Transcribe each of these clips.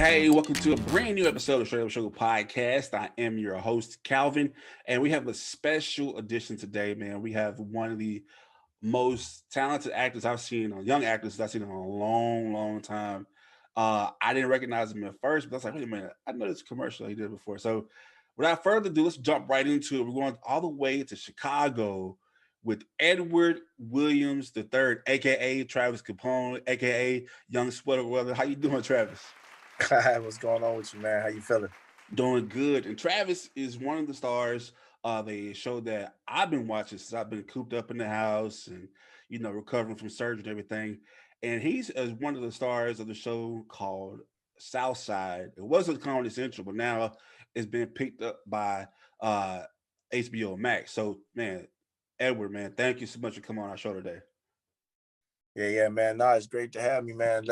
Hey, welcome to a brand new episode of Straight Up Sugar Podcast. I am your host, Calvin, and we have a special edition today, man. We have one of the most talented actors I've seen, young actors I've seen in a long, long time. I didn't recognize him at first, but I was like, wait a minute, I know this commercial he did before. So without further ado, let's jump right into it. We're going all the way to Chicago with Edward Williams III, aka Travis Capone, aka Young Sweater Weather. How you doing, Travis? What's going on with you, man? How you feeling? Doing good. And Travis is one of the stars of a show that I've been watching since I've been cooped up in the house and, recovering from surgery and everything. And he's as one of the stars of the show called Southside. It wasn't Comedy Central, but now it's been picked up by uh, HBO Max. So, man, Edward, man, thank you so much for coming on our show today. Yeah, man. No, it's great to have me, man.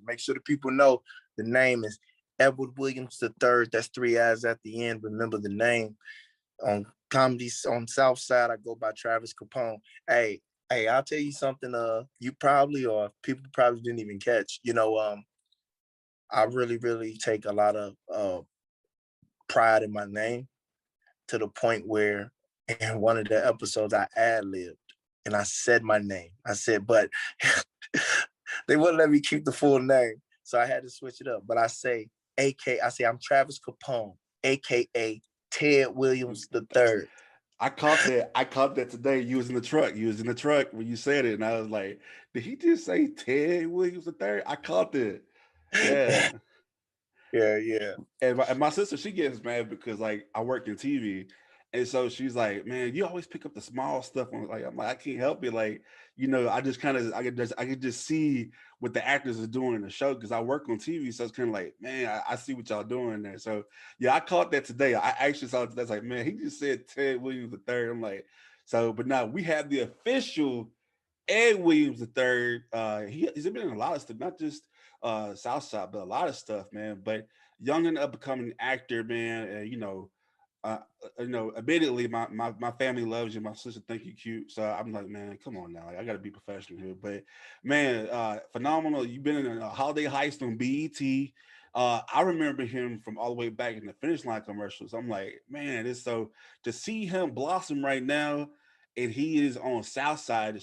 Make sure the people know the name is Edward Williams III. That's three I's at the end. Remember the name. On comedy on South Side, I go by Travis Capone. Hey, I'll tell you something. You probably or people probably didn't even catch. I really take a lot of pride in my name to the point where in one of the episodes I ad-libbed and I said my name. I said, but they wouldn't let me keep the full name. So I had to switch it up. But I say I'm Travis Capone, aka Ted Williams III. I caught that. I caught that today. You was in the truck. You was in the truck when you said it, and I was like, "Did he just say Ted Williams III?" I caught that. Yeah. Yeah. And my sister, she gets mad because like I work in TV, and so she's like, "Man, you always pick up the small stuff." I'm like, I can't help it. Like, I just kind of I could just see what the actors are doing in the show because I work on TV, so it's kind of like, man, I see what y'all doing there. So yeah, I caught that today. I actually saw that's like, man, he just said Ted Williams the third. I'm like, so, but now we have the official Ed Williams the third. He's been in a lot of stuff, not just Southside, but a lot of stuff, man. But young and up and coming actor, man. Admittedly, my family loves you. My sister think you cute, so I'm like, man, come on now, like, I got to be professional here. But man, phenomenal. You've been in a Holiday Heist on BET. I remember him from all the way back in the Finish Line commercials. I'm like, man, it's so to see him blossom right now, and he is on Southside.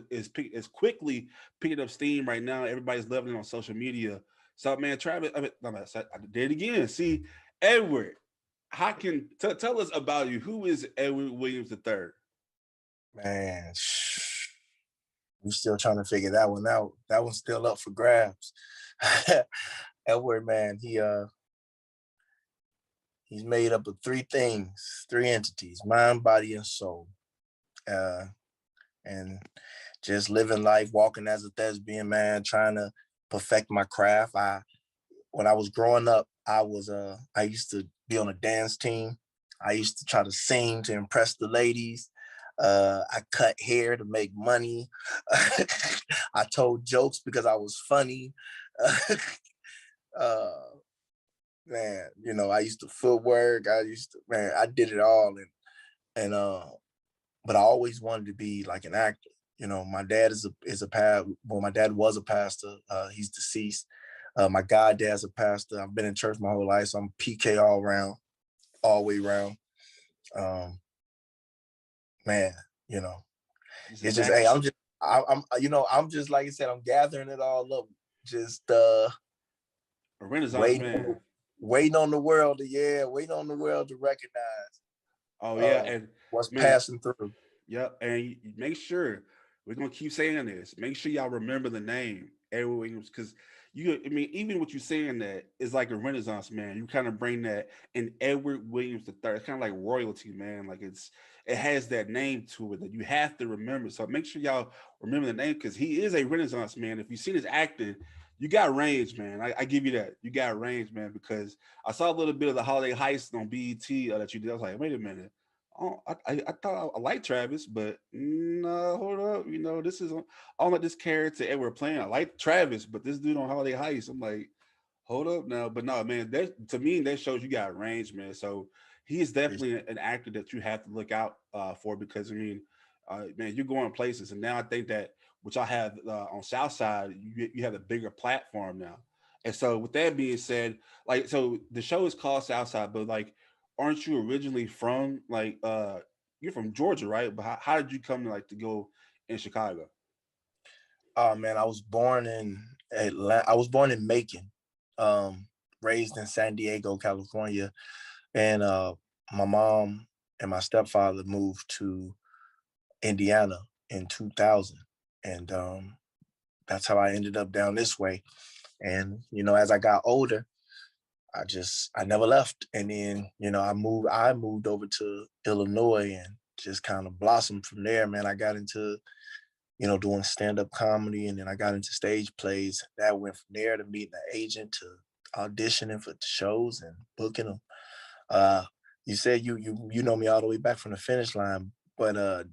Is quickly picking up steam right now. Everybody's loving it on social media. So man, Travis, I did it again. See, Edward, how can tell us about you? Who is Edward Williams III? Man, we still trying to figure that one out. That one's still up for grabs. Edward, man, he's made up of three things, three entities: mind, body, and soul. And just living life, walking as a thespian, man, trying to perfect my craft. When I was growing up, I used to be on a dance team. I used to try to sing to impress the ladies. I cut hair to make money. I told jokes because I was funny. uh, Man, I used to footwork. I did it all, and but I always wanted to be like an actor. My dad my dad was a pastor. He's deceased. My goddad's a pastor. I've been in church my whole life, so I'm PK all around, all the way around. Man, it's just, hey, I'm just like I said, I'm gathering it all up, just a Renaissance waiting, man. waiting on the world waiting on the world to recognize Oh yeah, and what's man, passing through. yep. And make sure we're gonna keep saying this. Make sure y'all remember the name Edward Williams because even what you're saying that is like a Renaissance man. You kind of bring that in Edward Williams the third. It's kind of like royalty, man. Like it has that name to it that you have to remember. So make sure y'all remember the name because he is a Renaissance man. If you've seen his acting, you got range, man. I give you that. You got range, man, because I saw a little bit of the Holiday Heist on BET that you did. I was like, wait a minute. Oh, I thought I liked Travis, but no, hold up. This is all like this character Edward playing. I like Travis, but this dude on Holiday Heist, I'm like, hold up now. But no, man, that to me that shows you got range, man. So he is definitely an actor that you have to look out for because man, you're going places, and now I think that which I have on Southside, you have a bigger platform now. And so with that being said, like, so the show is called Southside, but like, aren't you originally from like you're from Georgia, right? But how did you come to like to go in Chicago? Oh man, I was born in Atlanta. I was born in Macon, um, raised in San Diego, California, and my mom and my stepfather moved to Indiana in 2000, and that's how I ended up down this way. And as I got older, I never left. And then I moved over to Illinois and just kind of blossomed from there, man. I got into doing stand-up comedy, and then I got into stage plays. That went from there to meeting an agent to auditioning for shows and booking them. Uh, you said you know me all the way back from the finish line, but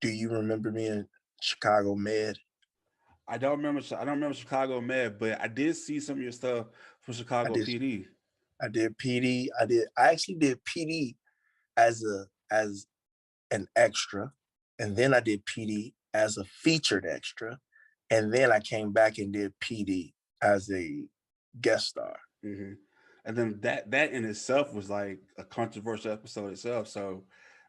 do you remember me in Chicago Med? I don't remember. I don't remember Chicago Med, but I did see some of your stuff for I Chicago did PD. I did PD. I actually did PD as an extra, and then I did PD as a featured extra, and then I came back and did PD as a guest star. Hmm. And then that in itself was like a controversial episode itself. So,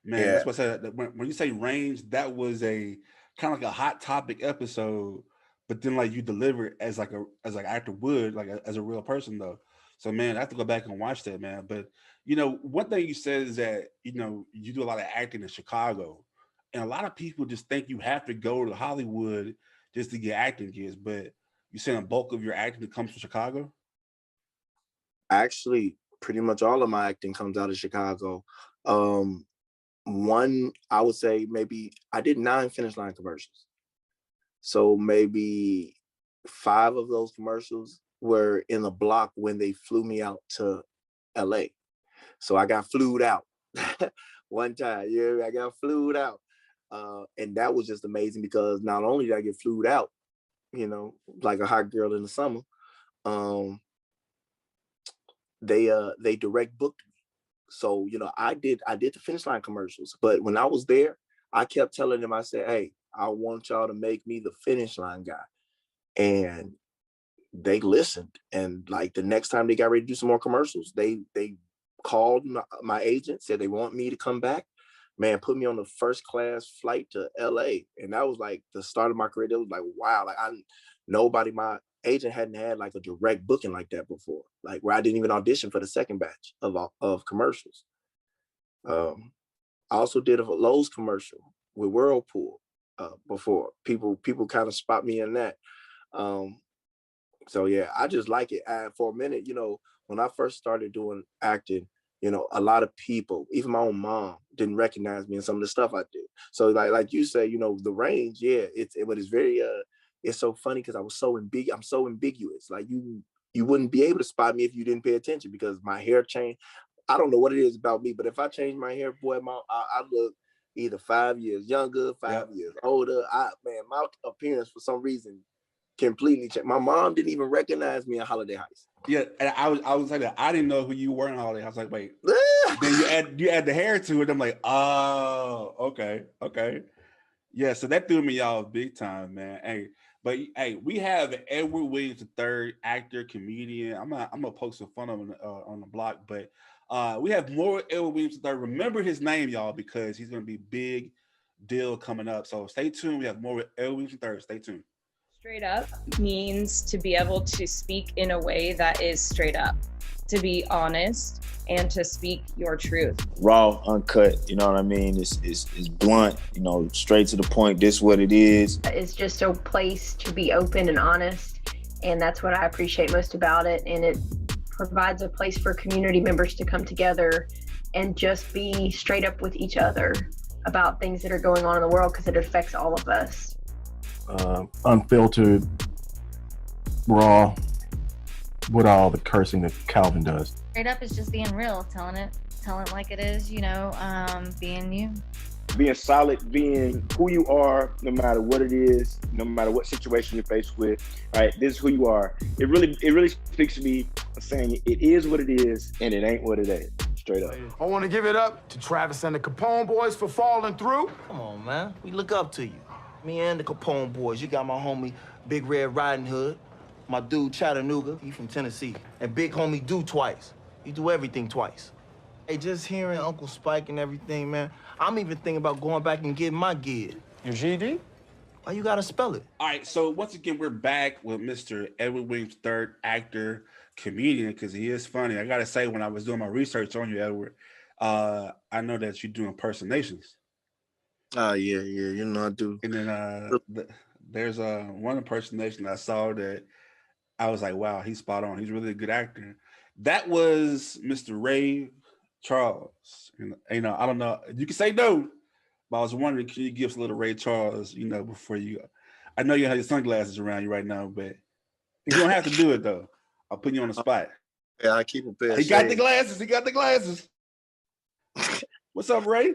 man, Yeah, that's what I said. When you say range, that was a kind of like a hot topic episode, but then like you deliver it as like actor would like as a real person though. So man, I have to go back and watch that, man. But one thing you said is that you do a lot of acting in Chicago, and a lot of people just think you have to go to Hollywood just to get acting gigs. But you saying a bulk of your acting comes from Chicago? actually, pretty much all of my acting comes out of Chicago. Um, One, I would say maybe I did 9 Finish Line commercials. So maybe 5 of those commercials were in the block when they flew me out to LA. So I got flued out one time. Yeah, I got flued out. And that was just amazing because not only did I get flued out, like a hot girl in the summer, um, they direct booked me. So, I did the Finish Line commercials, but when I was there, I kept telling them, I said, hey, I want y'all to make me the Finish Line guy. And they listened. And like the next time they got ready to do some more commercials, they called my agent, said they want me to come back. Man, put me on the first class flight to LA. And that was like the start of my career. It was like, wow, like my agent hadn't had like a direct booking like that before, like where I didn't even audition for the second batch of commercials. Um, I also did a Lowe's commercial with Whirlpool before. People kind of spot me in that. Um, so yeah, I just like it. And for a minute, when I first started doing acting, a lot of people, even my own mom, didn't recognize me in some of the stuff I did. So like you say, the range, yeah, but it's very it's so funny because I'm so ambiguous. Like you wouldn't be able to spot me if you didn't pay attention because my hair changed. I don't know what it is about me, but if I change my hair, boy, I look either 5 years younger, five Yep. years older. My appearance for some reason completely changed. My mom didn't even recognize me in Holiday Heights. Yeah, and I was like that. I didn't know who you were in Holiday. I was like, wait. Then you add the hair to it. I'm like, oh, okay, okay. Yeah, so that threw me off big time, man. Hey, but hey, we have Edward Williams III, actor, comedian. I'm gonna post some fun on the block, but we have more Edward Williams III. Remember his name, y'all, because he's gonna be big deal coming up. So stay tuned. We have more Edward Williams III. Stay tuned. Straight up means to be able to speak in a way that is straight up, to be honest, and to speak your truth. Raw, uncut, you know what I mean? It's blunt, straight to the point. This is what it is. It's just a place to be open and honest, and that's what I appreciate most about it. And it provides a place for community members to come together and just be straight up with each other about things that are going on in the world because it affects all of us. Unfiltered, raw, with all the cursing that Calvin does. Straight up is just being real, telling it like it is, being you. Being solid, being who you are, no matter what it is, no matter what situation you're faced with, right? This is who you are. It really speaks to me saying it is what it is and it ain't what it ain't. Straight up. I want to give it up to Travis and the Capone boys for falling through. Come on, man. We look up to you. Me and the Capone boys. You got my homie Big Red Riding Hood. My dude Chattanooga, he from Tennessee. And big homie Do Twice. He do everything twice. Hey, just hearing Uncle Spike and everything, man, I'm even thinking about going back and getting my gig. Your GED? Why you gotta spell it? All right, so once again, we're back with Mr. Edward Williams III, actor, comedian, because he is funny. I gotta say, when I was doing my research on you, Edward, I know that you do impersonations. Oh yeah, you know I do. And then there's one impersonation I saw that I was like, wow, he's spot on. He's really a good actor. That was Mr. Ray Charles. And, you know, I don't know. You can say no, but I was wondering, can you give us a little Ray Charles, you know, before you go? I know you have your sunglasses around you right now, but you don't have to do it though. I'll put you on the spot. Yeah, I keep a pair. He got the glasses. He got the glasses. What's up, Ray?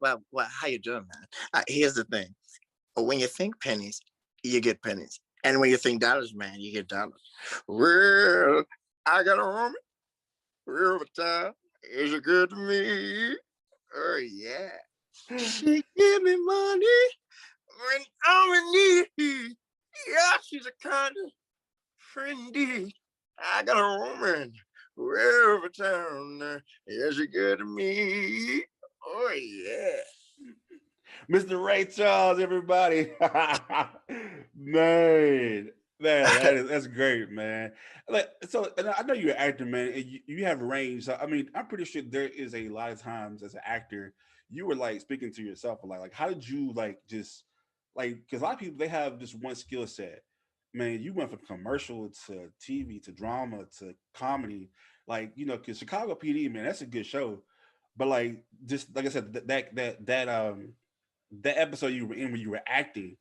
Well, how you doing, man? Here's the thing. When you think pennies, you get pennies. And when you think dollars, man, you get dollars. Well, I got a woman. Real time. Is it good to me? Oh, yeah. She give me money when I'm in need. Yeah, she's a kind of friendy. I got a woman. Real town. Is it good to me? Oh, yeah. Mr. Ray Charles, everybody. man, that's great, man. Like, so, and I know you're an actor, man, and you have range. So, I mean, I'm pretty sure there is a lot of times as an actor, you were like speaking to yourself, like how did you like just like, because a lot of people, they have just one skill set. Man, you went from commercial to TV to drama to comedy, like, you know, because Chicago PD, man, that's a good show. But like, just like I said, that episode you were in when you were acting,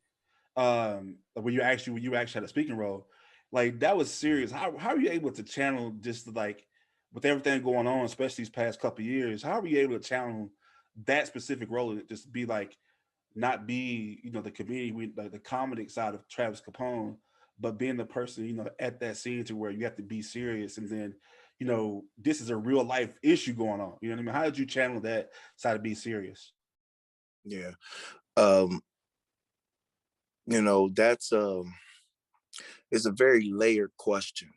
when you actually had a speaking role, like that was serious. How are you able to channel just like with everything going on, especially these past couple of years? How are you able to channel that specific role and just be like not be, you know, the comedian, like the comedic side of Travis Capone, but being the person, you know, at that scene to where you have to be serious, and then, you know, this is a real life issue going on. You know what I mean? How did you channel that side to be serious? Yeah. You know, that's it's a very layered question.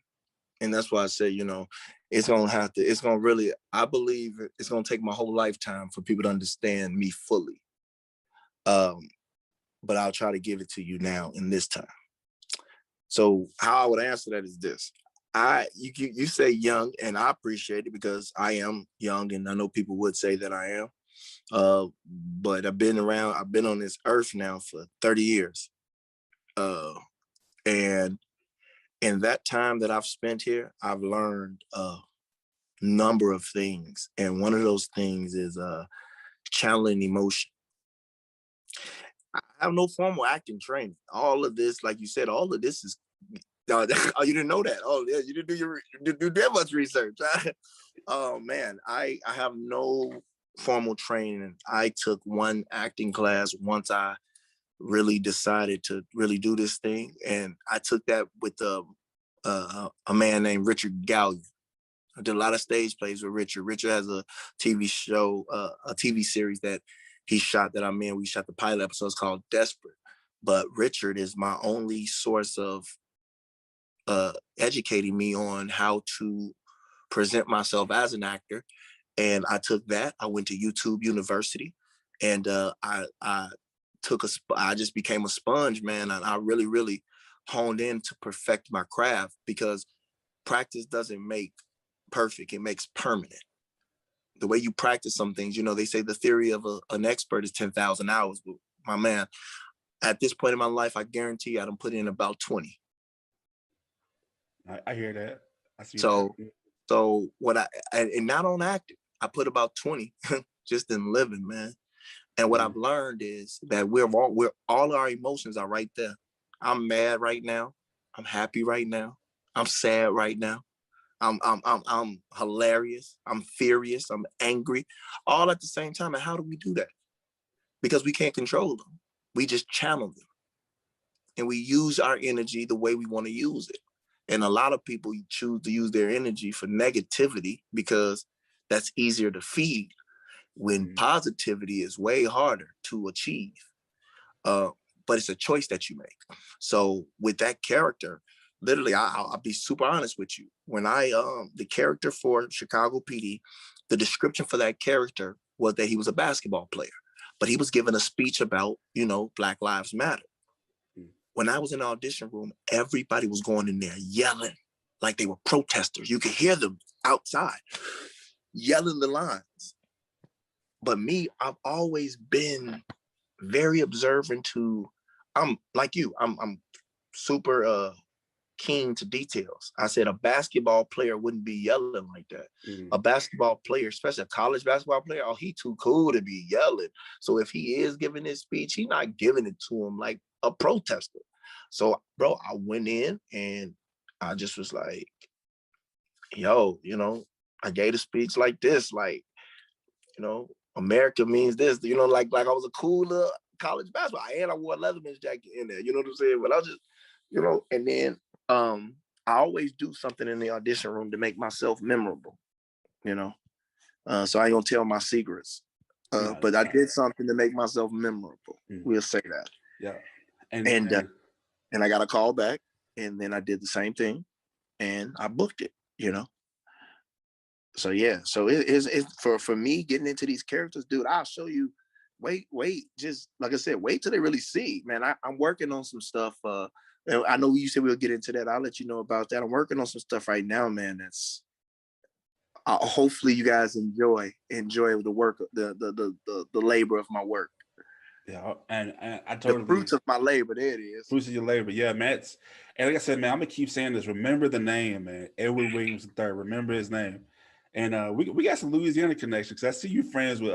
And that's why I say, you know, it's gonna really, I believe it's gonna take my whole lifetime for people to understand me fully. But I'll try to give it to you now in this time. So how I would answer that is this. You say young, and I appreciate it because I am young, and I know people would say that I am. But I've been on this earth now for 30 years. And in that time that I've spent here, I've learned a number of things. And one of those things is channeling emotion. I have no formal acting training. All of this, like you said, all of this is, oh, you didn't know that. Oh, yeah, you didn't do that much research. Oh, man, I have no formal training. I took one acting class once I really decided to really do this thing. And I took that with a man named Richard Gallion. I did a lot of stage plays with Richard. Richard has a TV show, a TV series that he shot that I'm in. We shot the pilot episode. It's called Desperate. But Richard is my only source of educating me on how to present myself as an actor. And I took that. I went to YouTube University, and I just became a sponge, man. And I really, really honed in to perfect my craft, because practice doesn't make perfect, it makes permanent. The way you practice some things, you know, they say the theory of an expert is 10,000 hours. But my man, at this point in my life, I guarantee I done put in about 20. I hear that. I see. So what and not on acting, I put about 20 just in living, man. And what I've learned is that all our emotions are right there. I'm mad right now. I'm happy right now. I'm sad right now. I'm hilarious. I'm furious. I'm angry, all at the same time. And how do we do that? Because we can't control them. We just channel them, and we use our energy the way we want to use it. And a lot of people choose to use their energy for negativity because that's easier to feed, when positivity is way harder to achieve. But it's a choice that you make. So with that character, literally, I'll be super honest with you. When the character for Chicago PD, the description for that character was that he was a basketball player, but he was giving a speech about, Black Lives Matter. When I was in the audition room, everybody was going in there yelling like they were protesters. You could hear them outside yelling the lines. But me, I've always been very observant to, I'm like you, I'm super keen to details. I said a basketball player wouldn't be yelling like that. A basketball player, especially a college basketball player, oh, he too cool to be yelling. So if he is giving his speech, he's not giving it to him like a protester. So, bro, I went in and I just was like, yo, I gave a speech like this, like, America means this, like I was a cool college basketball. And I wore a Leatherman's jacket in there, you know what I'm saying? But I was just, and then I always do something in the audition room to make myself memorable, so I ain't gonna tell my secrets. But I did something to make myself memorable. We'll say that. Yeah. And I got a call back, and then I did the same thing, and I booked it, So yeah, so it's for me getting into these characters, dude. I'll show you. Wait, just like I said, wait till they really see, man. I'm working on some stuff. And I know you said we'll get into that. I'll let you know about that. I'm working on some stuff right now, man. That's hopefully you guys enjoy the work, the labor of my work. Yeah, and I totally, the fruits of my labor. There it is. Fruits of your labor, yeah, man. And like I said, man, I'm gonna keep saying this. Remember the name, man. Edward Williams III. Remember his name. And we got some Louisiana connections. Cause I see you friends with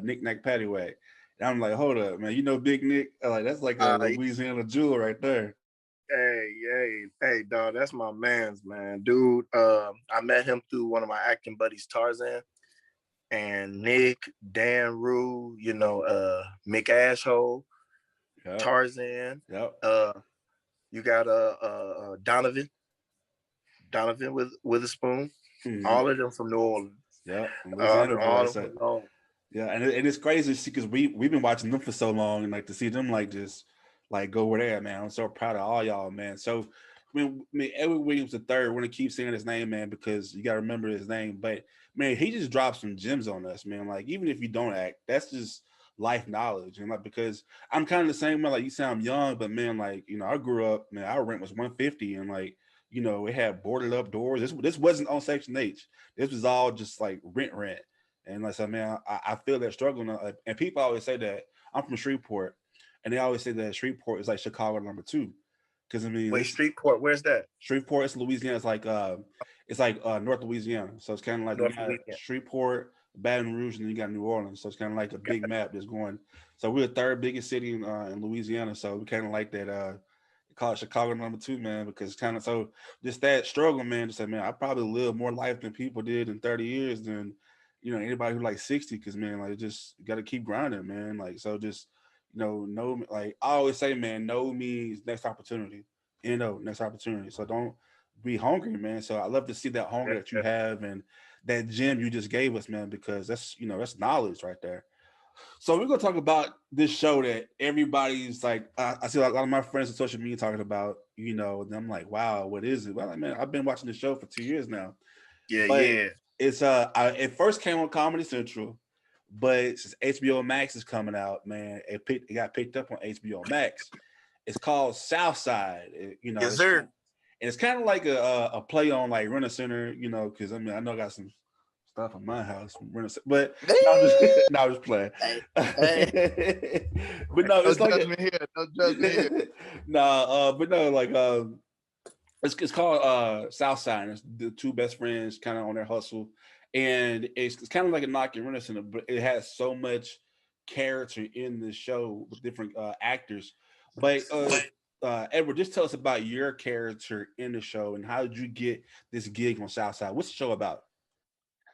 Nick Nack Paddywhack. And I'm like, hold up, man. You know Big Nick? Like that's like a Louisiana jewel right there. Hey, dog. That's my man's, man, dude. I met him through one of my acting buddies, Tarzan. And Nick, Dan Rue, Mick Asshole, yep. Tarzan. Yep. You got Donovan with a spoon. Mm-hmm. All of them from New Orleans. Yeah. Yeah, and it's crazy because we've been watching them for so long, and like to see them like just like go over there, man. I'm so proud of all y'all, man. So I mean, Edward Williams III, we're gonna keep saying his name, man, because you gotta remember his name. But man, he just dropped some gems on us, man. Like even if you don't act, that's just life knowledge. And like because I'm kind of the same way. Like you sound young, but man, like I grew up, man. Our rent was $150, and like it had boarded up doors. This wasn't on Section H. This was all just like rent. And like I said, man, I feel that struggle now. And people always say that I'm from Shreveport, and they always say that Shreveport is like Chicago #2. Because I mean, wait, Shreveport, where's that? Shreveport, it's Louisiana. It's like North Louisiana. So it's kind of like you got Shreveport, Baton Rouge, and then you got New Orleans. So it's kind of like a big map that's going. So we're the third biggest city in Louisiana. So we kind of like that. Call it Chicago #2, man, because it's kind of so just that struggle, man. To say, man, I probably lived more life than people did in 30 years than anybody who like 60. Because man, like just got to keep grinding, man. Like so, just know, like I always say, man, know means next opportunity. Next opportunity. So don't be hungry, man. So I love to see that hunger that you have and that gem you just gave us, man, because that's that's knowledge right there. So we're gonna talk about this show that everybody's like. I see a lot of my friends on social media talking about, and I'm like, wow, what is it? Well, like, man, I've been watching the show for 2 years now. Yeah. It's it first came on Comedy Central, but since HBO Max is coming out, man, it got picked up on HBO Max. It's called Southside. Yes, sir. And it's kind of like a play on like Rent-A-Center, because I know I got some stuff in my house from Rent-A-Center, but I'm just playing. Hey. But no, it's like don't judge me here. but no, like it's called Southside. It's the two best friends kind of on their hustle, and it's kind of like a knock in Rent-A-Center, but it has so much character in the show with different actors. But Edward, just tell us about your character in the show and how did you get this gig on Southside? What's the show about?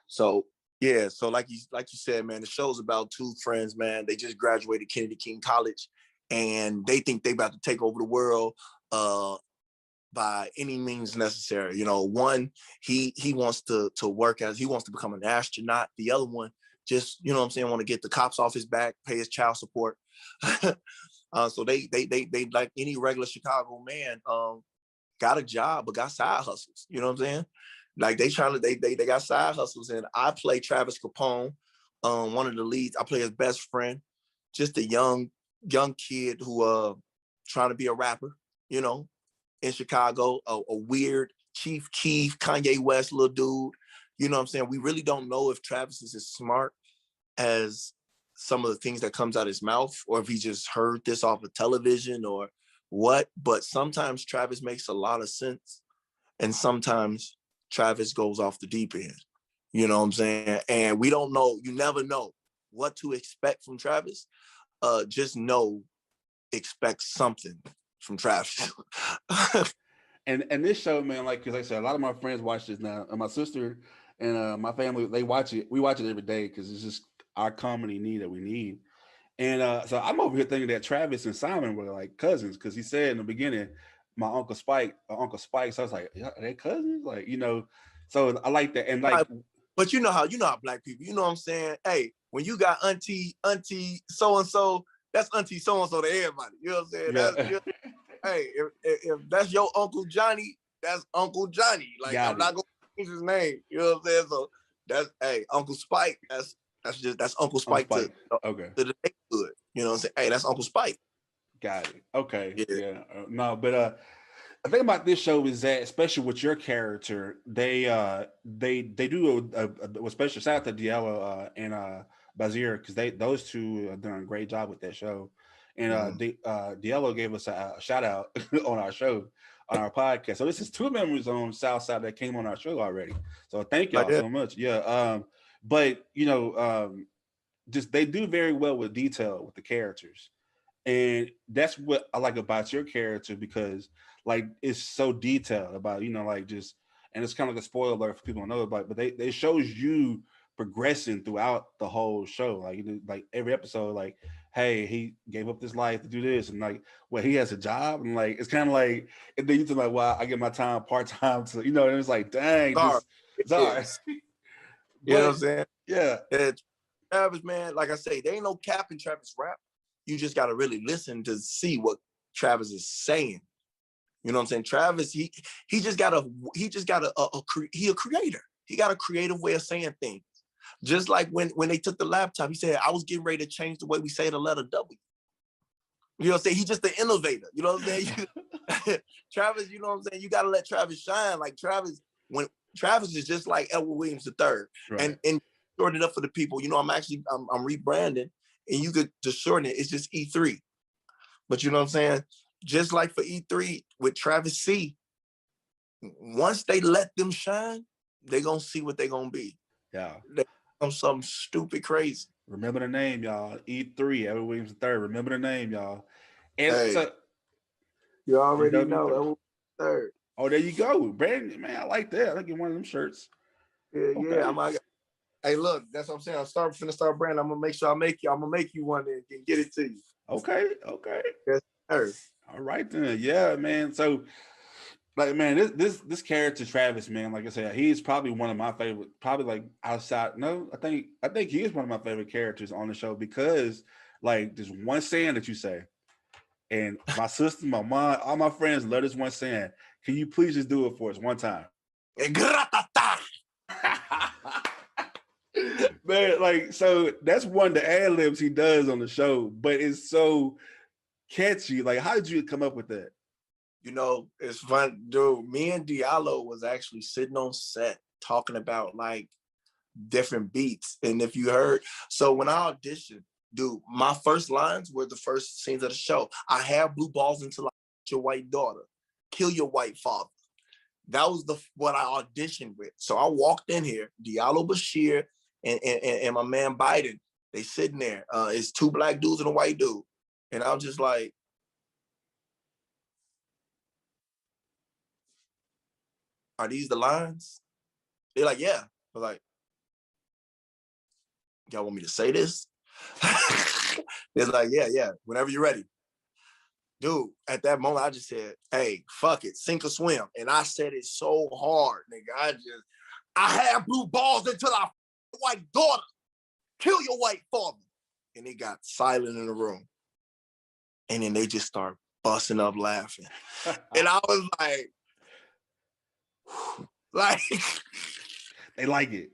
So yeah, so like you said, man, the show's about two friends, man. They just graduated Kennedy King College, and they think they about to take over the world by any means necessary. One, he wants to work he wants to become an astronaut. The other one just, want to get the cops off his back, pay his child support. So they like any regular Chicago man, got a job, but got side hustles. You know what I'm saying? Like they got side hustles. And I play Travis Capone, one of the leads. I play his best friend, just a young kid who trying to be a rapper, you know, in Chicago, a weird Chief Keef, Kanye West little dude. You know what I'm saying? We really don't know if Travis is as smart as some of the things that comes out of his mouth, or if he just heard this off of television or what. But sometimes Travis makes a lot of sense. And sometimes Travis goes off the deep end. You know what I'm saying? And we don't know, you never know what to expect from Travis. Just know, expect something from Travis. And this show, man, like, because like I said, a lot of my friends watch this now, and my sister and my family, they watch it. We watch it every day because it's just our comedy need that we need. And so I'm over here thinking that Travis and Simon were like cousins, because he said in the beginning, my Uncle Spike, Uncle Spike. So I was like, yeah, are they cousins? Like, you know, so I like that. And like, but you know how black people, you know what I'm saying? Hey, when you got auntie so-and-so, that's auntie so-and-so to everybody. You know what I'm saying? yeah. Hey, if that's your Uncle Johnny, that's Uncle Johnny. Like, I'm not gonna change his name. You know what I'm saying? So that's, hey, Uncle Spike. That's Uncle Spike, okay. To the neighborhood. You know what I'm saying? Hey, that's Uncle Spike. Got it. Okay. Yeah. No, but the thing about this show is that, especially with your character, they do a special shout out to Diallo and Bazir, because those two have done a great job with that show. And Diallo gave us a shout out on our show, on our podcast. So this is two members on Southside that came on our show already. So thank y'all so much. Yeah. But you know, just they do very well with detail with the characters. And that's what I like about your character, because like it's so detailed about, you know, like just, and it's kind of like a spoiler alert for people to know about, but they shows you progressing throughout the whole show. Like every episode, like, hey, he gave up his life to do this, and like, well, he has a job, and like it's kind of like, and then you think like, wow, I get my time part-time to, you know, and it's like, dang, sorry. You know what I'm saying? Yeah. Travis, man, like I say, there ain't no cap in Travis rap. You just got to really listen to see what Travis is saying. You know what I'm saying? Travis, he a creator. He got a creative way of saying things. Just like when they took the laptop, he said, I was getting ready to change the way we say the letter W. You know what I'm saying? He's just an innovator. You know what I'm saying? Travis, you know what I'm saying? You got to let Travis shine. Like Travis is just like Edward Williams III. Right. And shorten it up for the people. You know, I'm rebranding, and you could just shorten it. It's just E3. But you know what I'm saying? Just like for E3 with Travis C, once they let them shine, they're going to see what they're going to be. Yeah. They become something stupid crazy. Remember the name, y'all. E3, Edward Williams III. Remember the name, y'all. And hey, so, you already know Edward Williams III. Oh, there you go. Brandon, man, I like that. I like get one of them shirts. Yeah, okay. Yeah. Hey, look, that's what I'm saying. I'm finna start branding. I'm gonna make sure I'm gonna make you one and get it to you. Okay. Yes, sir. All right then. Yeah, man. So, like, man, this character Travis, man, like I said, he's probably one of my favorite. Probably like outside. No, I think he is one of my favorite characters on the show, because like there's one saying that you say, and my sister, my mom, all my friends love this one saying. Can you please just do it for us one time? Man, like, so that's one of the ad-libs he does on the show, but it's so catchy. Like, how did you come up with that? You know, it's fun, dude. Me and Diallo was actually sitting on set talking about like different beats. And if you heard, so when I auditioned, dude, my first lines were the first scenes of the show. I have blue balls until I your white daughter, kill your white father. That was what I auditioned with. So I walked in here, Diallo Bashir and my man Biden, they sitting there. It's two black dudes and a white dude. And I was just like, are these the lines? They're like, yeah. I was like, y'all want me to say this? They're like, yeah, whenever you're ready. Dude, at that moment, I just said, hey, fuck it, sink or swim. And I said it so hard, nigga. I have blue balls until I white daughter, kill your white father. And it got silent in the room. And then they just start busting up laughing. And I was like, Like They like it.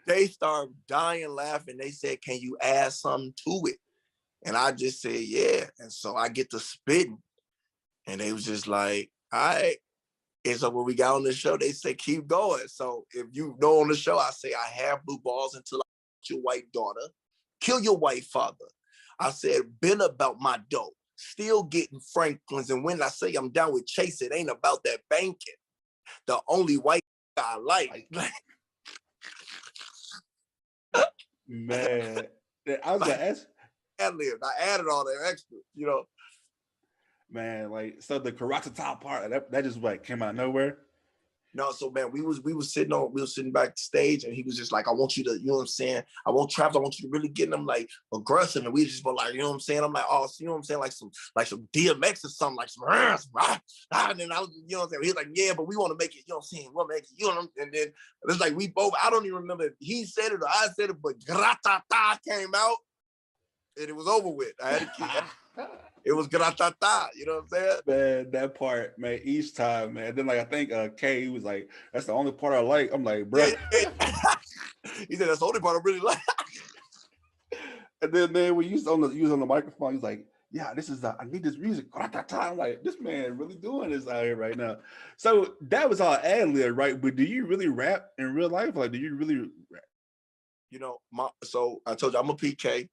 they start dying laughing. They said, "Can you add something to it?" And I just said, "Yeah." And so I get to spitting, and they was just like, "All right." And so when we got on the show, they said, "Keep going." So if you know on the show, I say, "I have blue balls until I kill your white daughter, kill your white father." I said, "Been about my dough, still getting Franklins." And when I say I'm down with Chase, it ain't about that banking. The only white guy I like. Man, I was gonna ask. Ad-libbed. I added all that extra, you know. Man, like, so the karate top part that just like came out of nowhere. No, so man, we was sitting backstage, and he was just like, "I want you to, you know what I'm saying? I want Travis, I want you to really get them like aggressive." And we just were like, you know what I'm saying? I'm like, "Oh, so you know what I'm saying? Like some DMX or something, like some and then I was, you know what I'm saying? He was like, "Yeah, but we want to make it, you know what I'm saying? We'll make it, you know what I'm saying?" And then it's like we both, I don't even remember if he said it or I said it, but gratata came out and it was over with. I had to keep it was gratata, you know what I'm saying? Man, that part, man, each time, man. Then like I think K, he was like, "That's the only part I like." I'm like, bro. Yeah. He said, "That's the only part I really like." And then man, when you was on the microphone, he's like, "Yeah, this is I need this music." I'm like, this man really doing this out here right now. So that was all ad-lib, right? But do you really rap in real life? Like, do you really rap? You know, so I told you I'm a PK,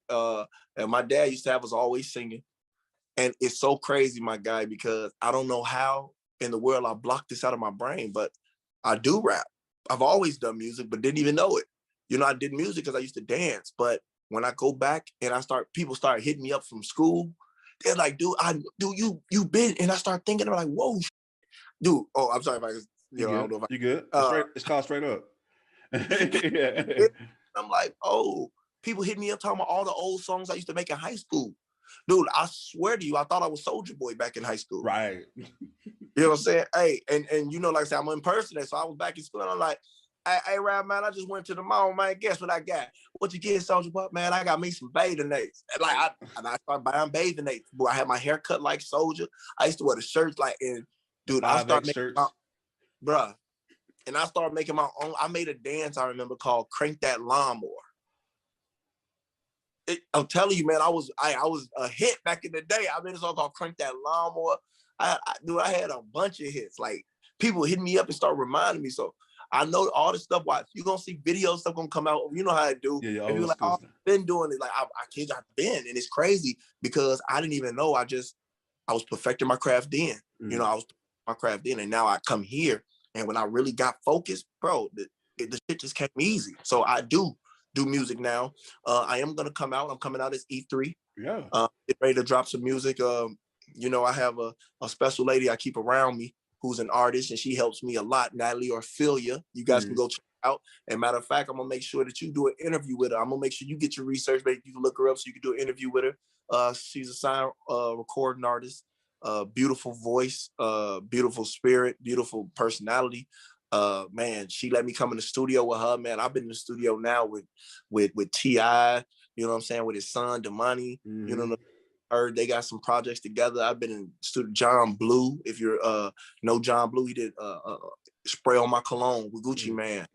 and my dad used to have us always singing. And it's so crazy, my guy, because I don't know how in the world I blocked this out of my brain, but I do rap. I've always done music, but didn't even know it. You know, I did music because I used to dance. But when I go back and people start hitting me up from school. They're like, "Dude, you been?" And I start thinking, I'm like, "Whoa, dude." Oh, I'm sorry if I, you know, I don't know if You good? It's called straight up. Yeah. I'm like, "Oh, people hit me up talking about all the old songs I used to make in high school." Dude, I swear to you, I thought I was Soldier Boy back in high school. Right. You know what I'm saying? Hey, and you know, like I said, I'm an impersonator, so I was back in school, and I'm like, "Hey, Rap, man, I just went to the mall, man. Guess what I got? What you get, Soldier Boy? Man, I got me some bathing apes." And like, I started buying bathing apes. Boy, I had my hair cut like Soldier. I used to wear the shirts like, and dude, I started making bruh. And I started making my own. I made a dance, I remember, called Crank That Lawnmower. I'm telling you, man, I was a hit back in the day. I made a song called Crank That Lawnmower. I had a bunch of hits. Like, people hitting me up and start reminding me. So I know all this stuff. Watch, you're gonna see videos, stuff gonna come out. You know how I do. Yeah, and you're like, "Oh, I've been doing it." Like, I kid, I've been, and it's crazy because I didn't even know. I was perfecting my craft then. You know, I was my craft then, and now I come here, and when I really got focused, bro, the shit just came easy. So I do music now. I am gonna come out. I'm coming out as E3. Yeah. Get ready to drop some music. You know, I have a special lady I keep around me who's an artist, and she helps me a lot, Natalie Orphelia. You guys can go check her out. And matter of fact, I'm gonna make sure that you do an interview with her. I'm gonna make sure you get your research, maybe you can look her up so you can do an interview with her. She's a sound recording artist, beautiful voice, beautiful spirit, beautiful personality. Man, she let me come in the studio with her. Man, I've been in the studio now with T.I., you know what I'm saying, with his son Damani. You know, heard they got some projects together. I've been in studio. John Blue, if you're know John Blue, he did Spray on My Cologne with Gucci Man.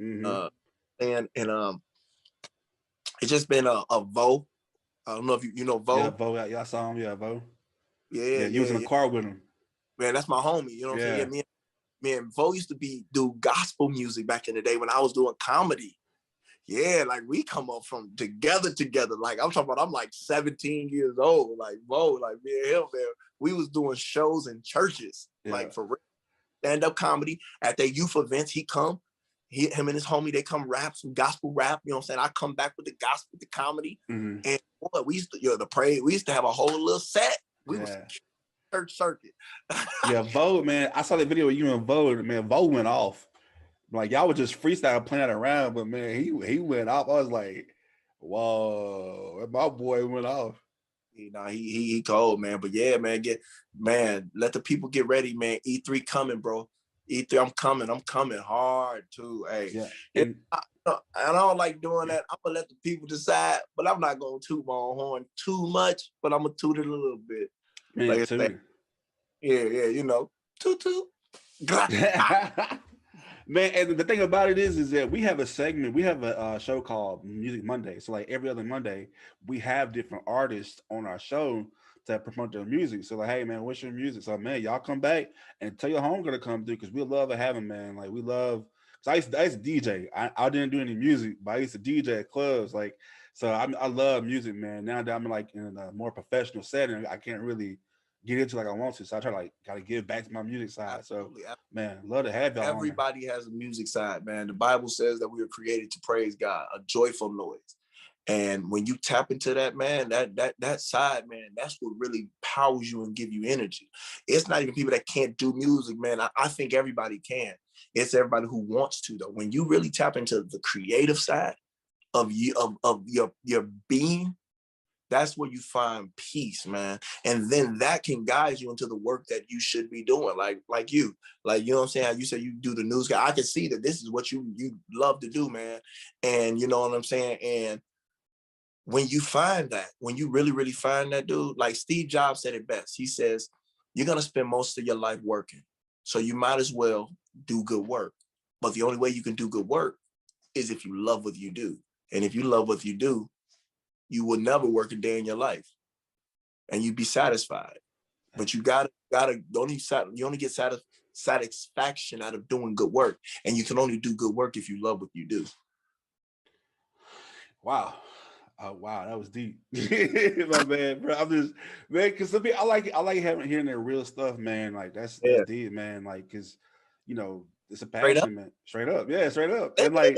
And it's just been a Vo. I don't know if you know Vo. Yeah, Vo. Yeah, I saw him. Yeah, Vo. Yeah, you was in the car with him. Man, that's my homie. You know what I'm saying? Yeah, me and Vo used to do gospel music back in the day when I was doing comedy. Yeah, like we come up from together. Like I'm talking about, I'm like 17 years old. Like Vo, like me and him, man, we was doing shows in churches, like for real. Stand-up comedy at their youth events. Him and his homie, they come rap some gospel rap. You know what I'm saying? I come back with the gospel, the comedy, and boy, we used to the praise. We used to have a whole little set. We was church circuit. Yeah, Vo, man. I saw the video with you and Vo. Man, Vo went off. Like, y'all was just freestyle playing around, but man, he went off. I was like, whoa, my boy went off. You know, he cold, man. But yeah, man, let the people get ready, man. E3 coming, bro. E3, I'm coming hard too. Hey, and I don't like doing that. I'm gonna let the people decide, but I'm not gonna toot my own horn too much, but I'm gonna toot it a little bit. Man, like, yeah, you know, toot toot. Man, and the thing about it is that we have a segment, we have a show called Music Monday. So like every other Monday, we have different artists on our show to promote their music. So like, hey man, what's your music? So man, y'all come back and tell your home gonna come through because we love to have them, man. Like we love. So I used to DJ. I didn't do any music, but I used to DJ at clubs. Like so, I love music, man. Now that I'm like in a more professional setting, I can't really get into like I want to. So I try to like gotta give back to my music side. Absolutely. So man, love to have y'all. Everybody has a music side, man. The Bible says that we were created to praise God, a joyful noise. And when you tap into that, man, that side, man, that's what really powers you and give you energy. It's not even people that can't do music, man. I think everybody can. It's everybody who wants to, though. When you really tap into the creative side of you, of your being, that's where you find peace, man. And then that can guide you into the work that you should be doing. Like you know what I'm saying? How you say you do the news guy. I can see that this is what you love to do, man. And you know what I'm saying? And when you find that, when you really, really find that, dude, like Steve Jobs said it best. He says, you're going to spend most of your life working. So you might as well do good work. But the only way you can do good work is if you love what you do. And if you love what you do, you will never work a day in your life and you'd be satisfied. But you you only get satisfaction out of doing good work. And you can only do good work if you love what you do. Wow. Wow, that was deep. My man, bro. I'm just man, because some people I like hearing their real stuff, man. Like that's deep, man. Like, cause you know, it's a passion, man. Straight up, yeah, straight up. And like,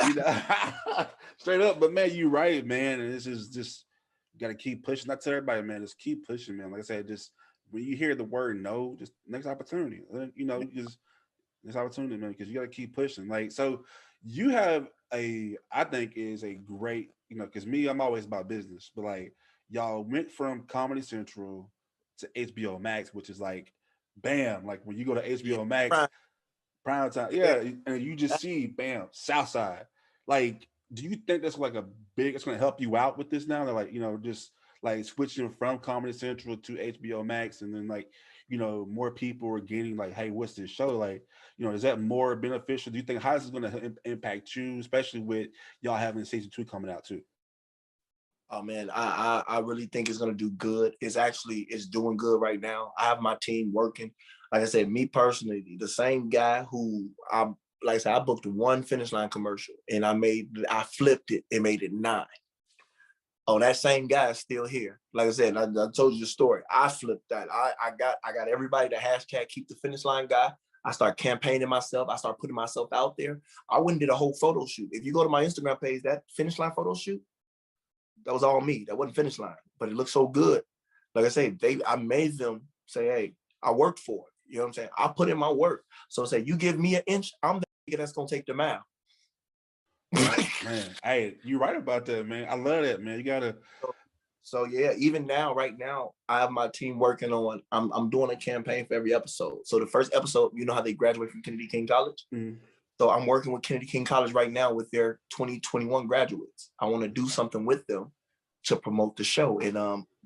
you know, straight up, but man, you right, man. And it's just you gotta keep pushing. I tell everybody, man, just keep pushing, man. Like I said, just when you hear the word no, just next opportunity. You know, just next opportunity, man, because you gotta keep pushing. Like, so you have I think is a great, you know, because me, I'm always about business, but like y'all went from Comedy Central to HBO Max, which is like, bam, like when you go to HBO Max, prime time, yeah, and you just see, bam, Southside. Like, do you think that's like it's going to help you out with this now? They're like, you know, just like switching from Comedy Central to HBO Max, and then like, you know, more people are getting like, hey, what's this show? Like, you know, is that more beneficial? Do you think how is this going to impact you, especially with y'all having season 2 coming out too? Oh man, I really think it's gonna do good. It's doing good right now. I have my team working. Like I said, me personally, the same guy who like I said, I booked one Finish Line commercial and I flipped it and made it 9. Oh, that same guy is still here. Like I said, I told you the story. I flipped that. I got everybody to hashtag keep the Finish Line guy. I start campaigning myself. I start putting myself out there. I went and did a whole photo shoot. If you go to my Instagram page, that Finish Line photo shoot, that was all me. That wasn't Finish Line, but it looked so good. Like I say, I made them say, hey, I worked for it. You know what I'm saying? I put in my work. So say, you give me an inch, I'm the nigga that's gonna take the mile. Man, hey, you're right about that, man. I love that, man. You gotta. So yeah, even now, right now, I have my team working on. I'm doing a campaign for every episode. So the first episode, you know how they graduate from Kennedy King College. Mm-hmm. So I'm working with Kennedy King College right now with their 2021 graduates. I want to do something with them to promote the show. And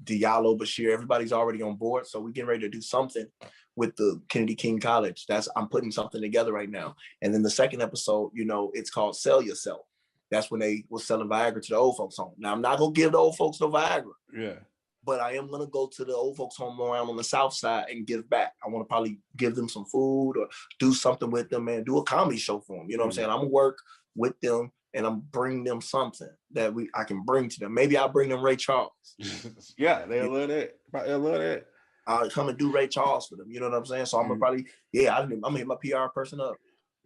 Diallo, Bashir, everybody's already on board. So we're getting ready to do something with the Kennedy King College. I'm putting something together right now. And then the second episode, you know, it's called Sell Yourself. That's when they was selling Viagra to the old folks home. Now I'm not gonna give the old folks no Viagra. Yeah. But I am gonna go to the old folks home around on the south side and give back. I want to probably give them some food or do something with them, man. Do a comedy show for them. You know what I'm saying? I'm gonna work with them and I'm bring them something that I can bring to them. Maybe I'll bring them Ray Charles. Yeah, they'll love that. They'll love that. I'll come and do Ray Charles for them. You know what I'm saying? So I'm gonna probably, I'm gonna hit my PR person up.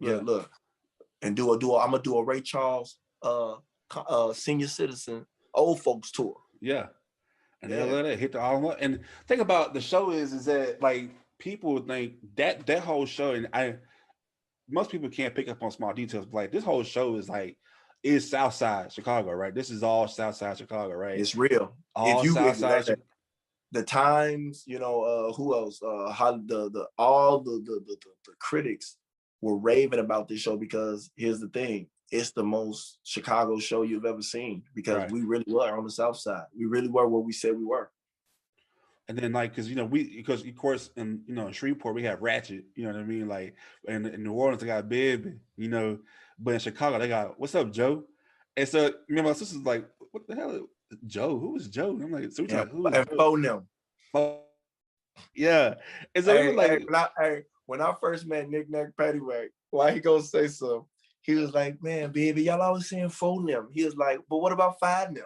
Yeah, look, and I'm gonna do a Ray Charles senior citizen old folks tour. Yeah. And they'll let it hit the all. And think about the show is that like people would think that whole show, and most people can't pick up on small details, but like this whole show is Southside Chicago, right? This is all Southside Chicago, right? It's real. All Southside. The Times, you know, who else? How all the critics were raving about this show because here's the thing. It's the most Chicago show you've ever seen because we really were on the South Side. We really were where we said we were. And then like, cause because of course in Shreveport we have Ratchet, you know what I mean? Like in New Orleans they got Bib, but in Chicago they got What's Up, Joe? And so my sister's like, what the hell? Joe? Who is Joe? And I'm like, so we Yeah, like, who is and Joe? phone them. Yeah. And so we were like, when I first met Nick Nack Paddywhack, why he gonna say so? He was like, man, baby, y'all always saying phone them. He was like, but what about five them?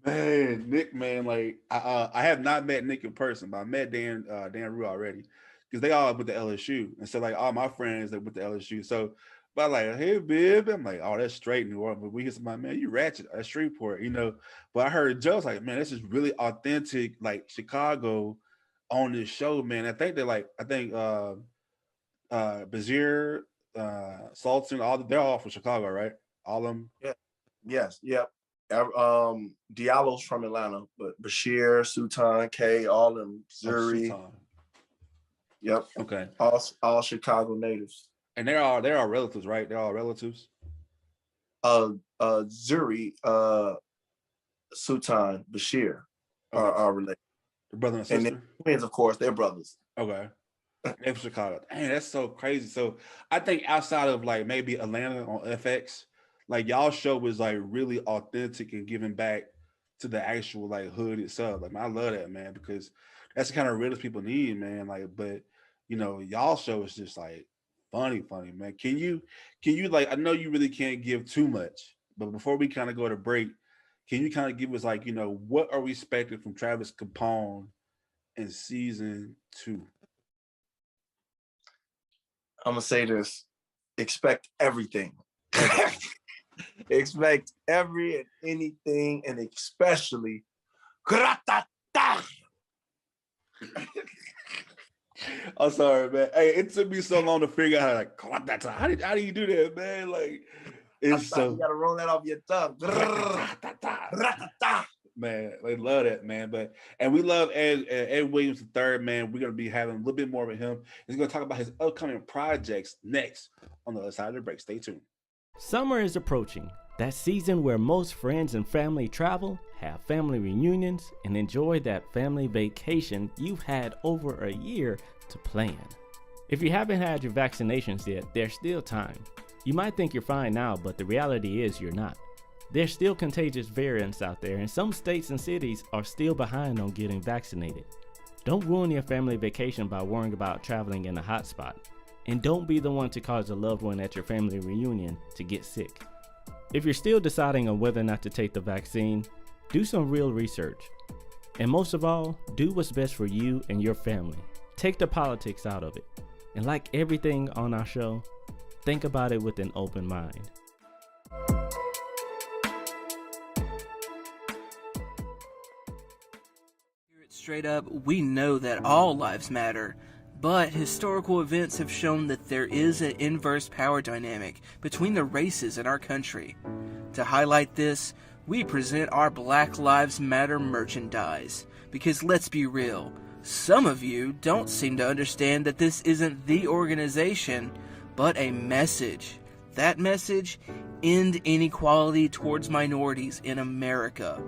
man, Nick, man, like I have not met Nick in person, but I met Dan Rue already because they all went to LSU, and so like all my friends that went to LSU. So, but I'm like, hey, babe, I'm like, oh, that's straight New Orleans. But we hear somebody, man, you Ratchet at Shreveport, But I heard Joe's like, man, this is really authentic, like Chicago on this show, man. I think Bazir, Sultan, they're all from Chicago, right? All of them. Yeah. Yes. Yep. Diallo's from Atlanta, but Bashir, Sultan, K, all of them, Zuri. Yep. Okay. All Chicago natives. And they're all relatives, right? They're all relatives. Zuri, Sultan, Bashir are related. Brother and sister. And twins, of course, they're brothers. Okay. They're from Chicago. Dang, that's so crazy. So I think outside of like maybe Atlanta on FX, like y'all show was like really authentic and giving back to the actual like hood itself. Like I love that, man, because that's the kind of realest people need, man. Like, but y'all show is just like funny, man. Can you like, I know you really can't give too much, but before we kind of go to break, can you kind of give us like, what are we expecting from Travis Capone in season 2? I'm gonna say this: expect everything. Expect every and anything, and especially gratata. I'm sorry, man. Hey, it took me so long to figure out how do you do that, man? Like, it's so you gotta roll that off your tongue. Man, they love that, man. And we love Ed Williams III, man. We're gonna be having a little bit more with him. He's gonna talk about his upcoming projects next on the other side of the break. Stay tuned. Summer is approaching. That season where most friends and family travel, have family reunions, and enjoy that family vacation you've had over a year to plan. If you haven't had your vaccinations yet, there's still time. You might think you're fine now, but the reality is you're not. There's still contagious variants out there, and some states and cities are still behind on getting vaccinated. Don't ruin your family vacation by worrying about traveling in a hotspot. And don't be the one to cause a loved one at your family reunion to get sick. If you're still deciding on whether or not to take the vaccine, do some real research. And most of all, do what's best for you and your family. Take the politics out of it. And like everything on our show, think about it with an open mind. Here at Straight Up, we know that all lives matter. But historical events have shown that there is an inverse power dynamic between the races in our country. To highlight this, we present our Black Lives Matter merchandise. Because let's be real, some of you don't seem to understand that this isn't the organization, but a message. That message: end inequality towards minorities in America.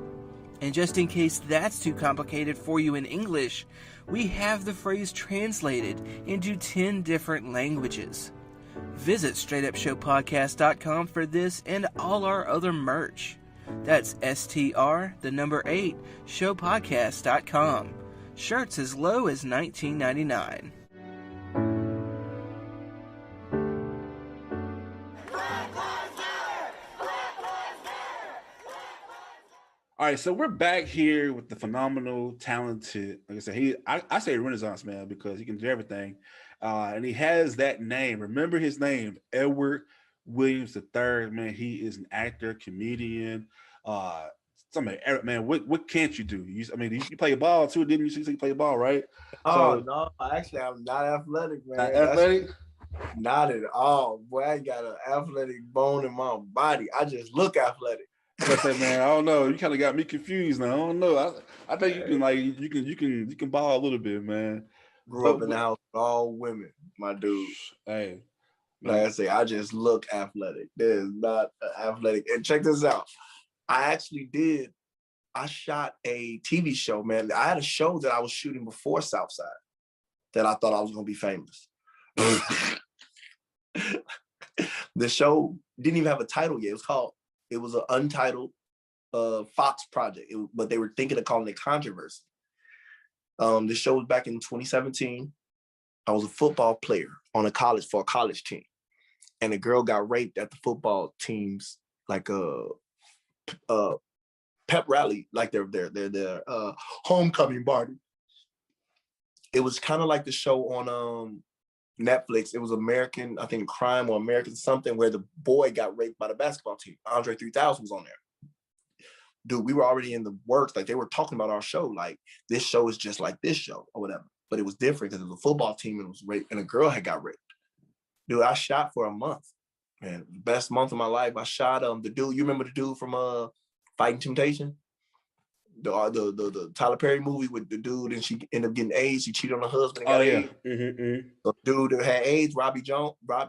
And just in case that's too complicated for you in English, we have the phrase translated into 10 different languages. Visit StraightUpShowPodcast.com for this and all our other merch. That's STR8 showpodcast.com. Shirts as low as $19.99. All right, so we're back here with the phenomenal, talented, like I said, I say Renaissance man because he can do everything. And he has that name. Remember his name, Edward Williams III, man. He is an actor, comedian. Man, what can't you do? You play ball too, didn't you? You play ball, right? Oh, no, actually, I'm not athletic, man. Not athletic? Not at all. Boy, I got an athletic bone in my body. I just look athletic. I say, man, I don't know. You kind of got me confused now. I don't know. I think you can ball a little bit, man. Grew up in the house with all women, my dude. Hey, like I say, I just look athletic. There's not athletic. And check this out. I actually did I shot a TV show, man. I had a show that I was shooting before Southside that I thought I was gonna be famous. The show didn't even have a title yet. It was an untitled Fox project, but they were thinking of calling it Controversy. The show was back in 2017. I was a football player for a college team, and a girl got raped at the football team's like pep rally, like their homecoming party. It was kind of like the show on Netflix. It was American, I think, Crime or American something, where the boy got raped by the basketball team. Andre 3000 was on there. Dude, we were already in the works. Like, they were talking about our show. Like, this show is just like this show or whatever. But it was different because it was a football team and it was raped, and a girl had got raped. Dude, I shot for a month. Man, best month of my life. I shot the dude. You remember the dude from Fighting Temptation? The Tyler Perry movie with the dude, and she ended up getting AIDS. She cheated on her husband and got AIDS. The dude that had AIDS, Robbie Jones, I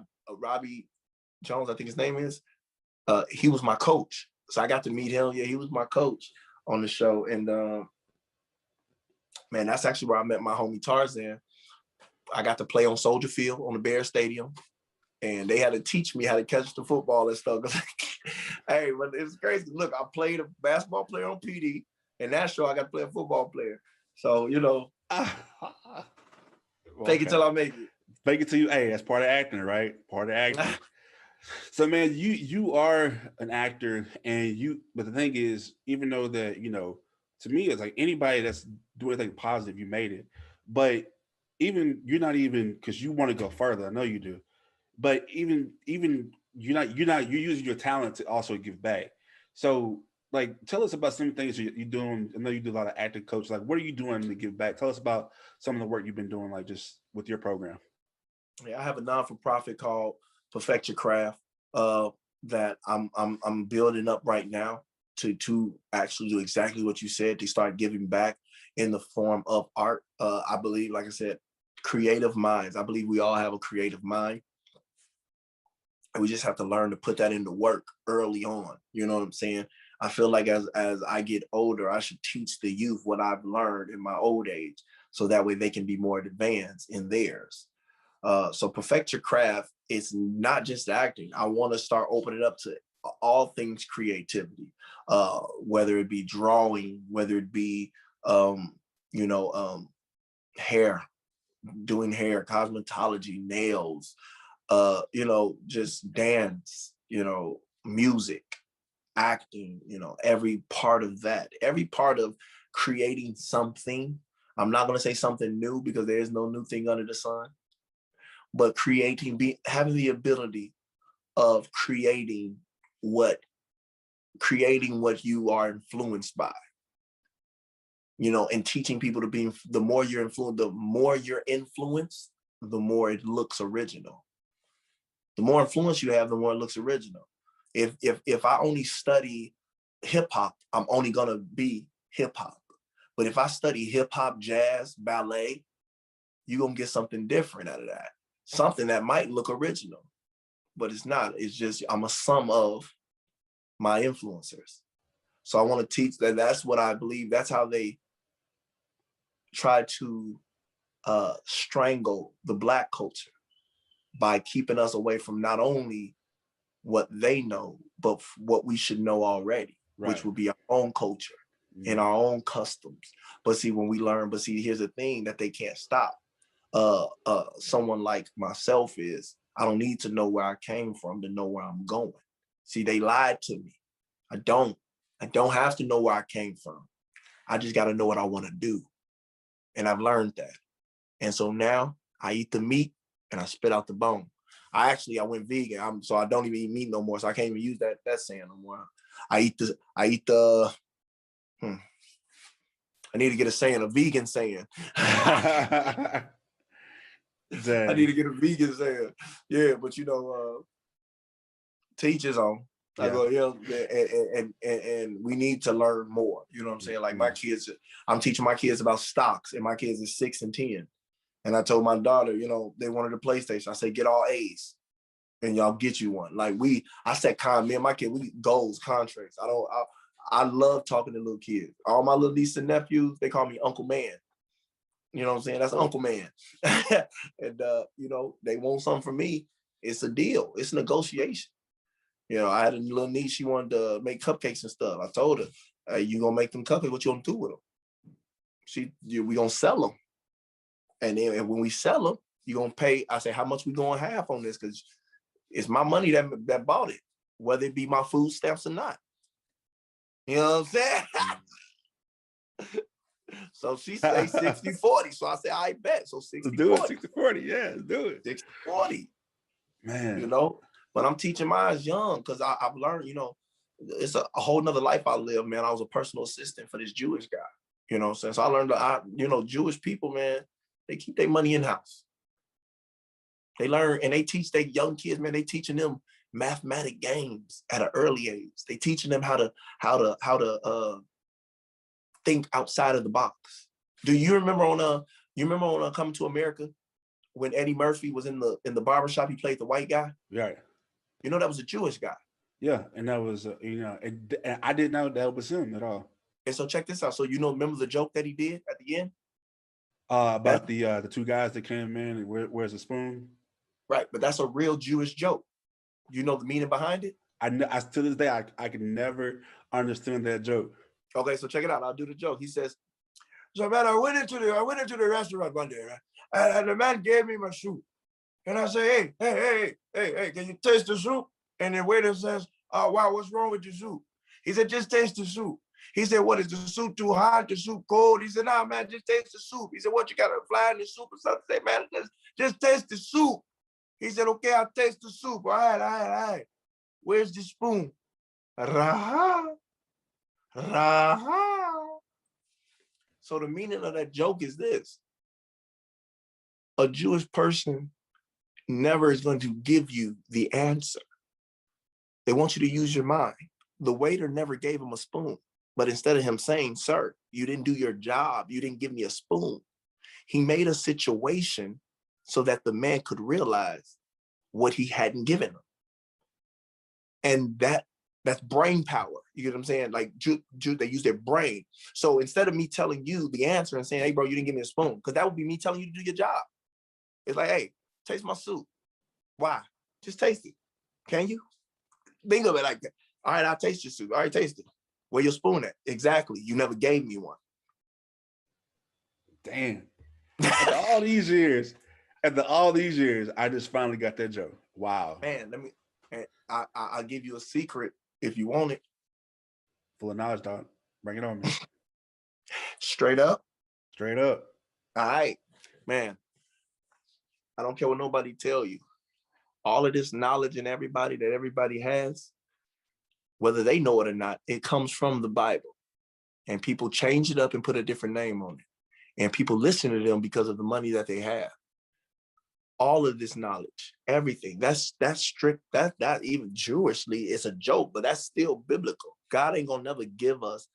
think his name is. He was my coach, so I got to meet him. Yeah, he was my coach on the show, and man, that's actually where I met my homie Tarzan. I got to play on Soldier Field on the Bears Stadium, and they had to teach me how to catch the football and stuff. Hey, but it's crazy. Look, I played a basketball player on PD. And that show, I got to play a football player. So, fake it till I make it. Fake it till you, hey, that's part of acting, right? Part of acting. So, man, you are an actor, but the thing is, even though that, to me, it's like anybody that's doing anything positive, you made it. But you're not even, because you want to go further. I know you do. But even you're using your talent to also give back. So, like, tell us about some things you're doing. I know you do a lot of acting coach. Like, what are you doing to give back? Tell us about some of the work you've been doing, like just with your program. Yeah, I have a non-for-profit called Perfect Your Craft that I'm building up right now to actually do exactly what you said, to start giving back in the form of art. I believe, like I said, creative minds. I believe we all have a creative mind. And we just have to learn to put that into work early on. You know what I'm saying? I feel like as I get older, I should teach the youth what I've learned in my old age, so that way they can be more advanced in theirs. So Perfect Your Craft is not just acting. I want to start opening up to all things creativity, whether it be drawing, whether it be, hair, doing hair, cosmetology, nails, just dance, music, acting, every part of that, every part of creating something. I'm not going to say something new, because there is no new thing under the sun, but having the ability of creating what you are influenced by, and teaching people to be, the more you're influenced, the more it looks original. The more influence you have, the more it looks original. If I only study hip hop, I'm only gonna be hip hop. But if I study hip hop, jazz, ballet, you're gonna get something different out of that. Something that might look original, but it's not. It's just, I'm a sum of my influencers. So I want to teach that. That's what I believe. That's how they try to strangle the Black culture, by keeping us away from not only what they know, but what we should know already, right, which would be our own culture and our own customs. But see, here's the thing that they can't stop. Someone like myself I don't need to know where I came from to know where I'm going. See, they lied to me. I don't have to know where I came from. I just got to know what I want to do. And I've learned that. And so now I eat the meat and I spit out the bone. I went vegan, so I don't even eat meat no more. So I can't even use that saying no more. I need to get a vegan saying. I need to get a vegan saying. Yeah, but to each his own. I go, and we need to learn more. You know what I'm saying? Like, my kids, I'm teaching my kids about stocks, and my kids are 6 and 10. And I told my daughter, they wanted a PlayStation. I said, get all A's and y'all get you one. Like, I set me and my kid, we goals, contracts. I love talking to little kids. All my little nieces and nephews, they call me Uncle Man. You know what I'm saying? That's Uncle Man. And, you know, they want something from me. It's a deal. It's a negotiation. You know, I had a little niece, she wanted to make cupcakes and stuff. I told her, hey, you gonna make them cupcakes, what you gonna do with them? We gonna sell them. And then when we sell them, you gonna pay, I say, how much we gonna have on this? Because it's my money that bought it, whether it be my food stamps or not. You know what I'm saying? So she say 60-40. So I say, I bet. So 60-40. Do it 60-40. Yeah, do it. 60-40. Man. You know, but I'm teaching mine young because I've learned, you know, it's a whole nother life I live, man. I was a personal assistant for this Jewish guy. You know what I'm saying? So I learned that, you know, Jewish people, man, they keep their money in-house. They learn and they teach their young kids, man, they teaching them mathematic games at an early age. They teaching them how to think outside of the box. Do you remember on Coming to America when Eddie Murphy was in the barbershop, he played the white guy? Right. You know, that was a Jewish guy. Yeah, and that was, you know, and I didn't know that was him at all. And so check this out. So, you know, remember the joke that he did at the end? About the two guys that came in and where's the spoon? Right, but that's a real Jewish joke. You know the meaning behind it? I to this day, I can never understand that joke. Okay, so check it out. I'll do the joke. He says, so man, I went into the restaurant one day, right? And the man gave me my soup. And I say, hey, can you taste the soup? And the waiter says, oh, wow, what's wrong with your soup? He said, just taste the soup. He said, what, is the soup too hot, the soup cold? He said, nah, man, just taste the soup. He said, what, you got to fly in the soup or something? Say, man, just taste the soup. He said, okay, I'll taste the soup. All right. Where's the spoon? Raha. So the meaning of that joke is this. A Jewish person never is going to give you the answer. They want you to use your mind. The waiter never gave him a spoon, but instead of him saying, sir, you didn't do your job, you didn't give me a spoon, he made a situation so that the man could realize what he hadn't given him. And that's brain power. You get what I'm saying? Like Jews, they use their brain. So instead of me telling you the answer and saying, hey, bro, you didn't give me a spoon, because that would be me telling you to do your job. It's like, hey, taste my soup. Why? Just taste it. Can you? Think of it like that. All right, I'll taste your soup. All right, taste it. Where your spoon at? Exactly. You never gave me one. Damn. After all these years, I just finally got that joke. Wow. Man, I'll give you a secret if you want it. Full of knowledge, dog. Bring it on, man. Straight up. Straight up. All right, man. I don't care what nobody tell you. All of this knowledge and everybody has, whether they know it or not, it comes from the Bible. And people change it up and put a different name on it. And people listen to them because of the money that they have. All of this knowledge, everything, that's strict, that even Jewishly, it's a joke, but that's still biblical. God ain't gonna never give us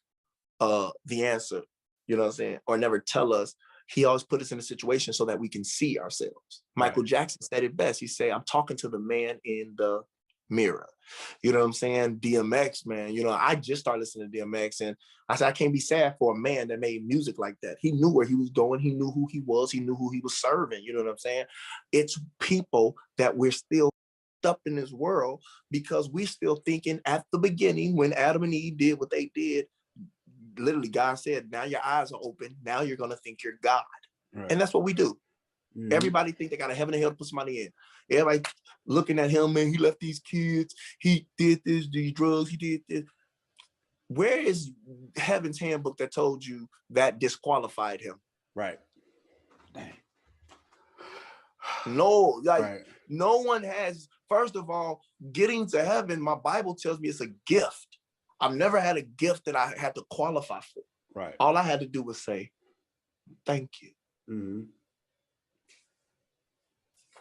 the answer, you know what I'm saying? Or never tell us. He always put us in a situation so that we can see ourselves. Michael Jackson said it best. He said, I'm talking to the man in the mirror. You know what I'm saying? DMX, man. You know, I just started listening to DMX, and I said, I can't be sad for a man that made music like that. He knew where he was going. He knew who he was. He knew who he was serving. You know what I'm saying? It's people that we're still up in this world because we're still thinking at the beginning when Adam and Eve did what they did. Literally, God said, now your eyes are open. Now you're going to think you're God. Right. And that's what we do. Mm-hmm. Everybody think they got a heaven and hell to put somebody in. Everybody looking at him, man, he left these kids. He did this, these drugs, he did this. Where is heaven's handbook that told you that disqualified him? Right. Dang. No, like no one has, first of all, getting to heaven, my Bible tells me it's a gift. I've never had a gift that I had to qualify for. Right. All I had to do was say, thank you. Mm-hmm.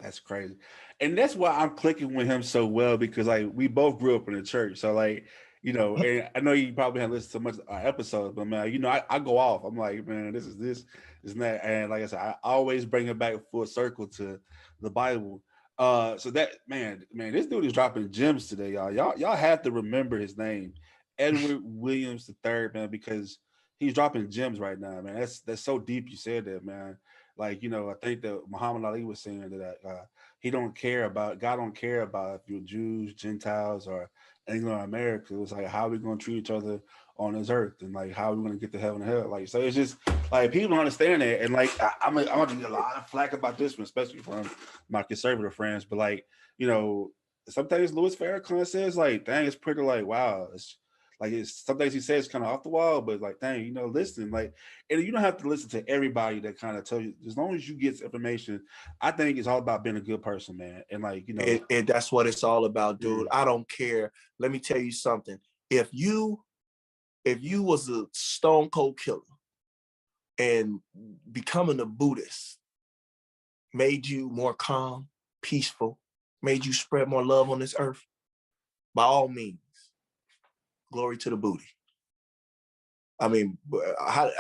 That's crazy. And that's why I'm clicking with him so well, because like we both grew up in the church. So like, you know, and I know you probably haven't listened to much of our episodes, but man, you know, I go off. I'm like, man, this is that. And like I said, I always bring it back full circle to the Bible. So that man, this dude is dropping gems today, y'all. Y'all have to remember his name. Edward Williams III, man, because he's dropping gems right now, man. That's so deep. You said that, man. Like, I think that Muhammad Ali was saying that he don't care about God don't care about if you're Jews, Gentiles, or England or America. It was like how we gonna treat each other on this earth, and like how we gonna get to heaven and hell. Like, so it's just like people don't understand that, and like I'm gonna get a lot of flack about this one, especially from my conservative friends. But like, sometimes Louis Farrakhan says like, dang, it's pretty like, wow, it's some things he says kind of off the wall, but like, dang, listen, like, and you don't have to listen to everybody that kind of tell you. As long as you get information, I think it's all about being a good person, man. And like, and that's what it's all about, dude. I don't care. Let me tell you something. If you was a stone cold killer and becoming a Buddhist made you more calm, peaceful, made you spread more love on this earth, by all means, glory to the booty. I mean, how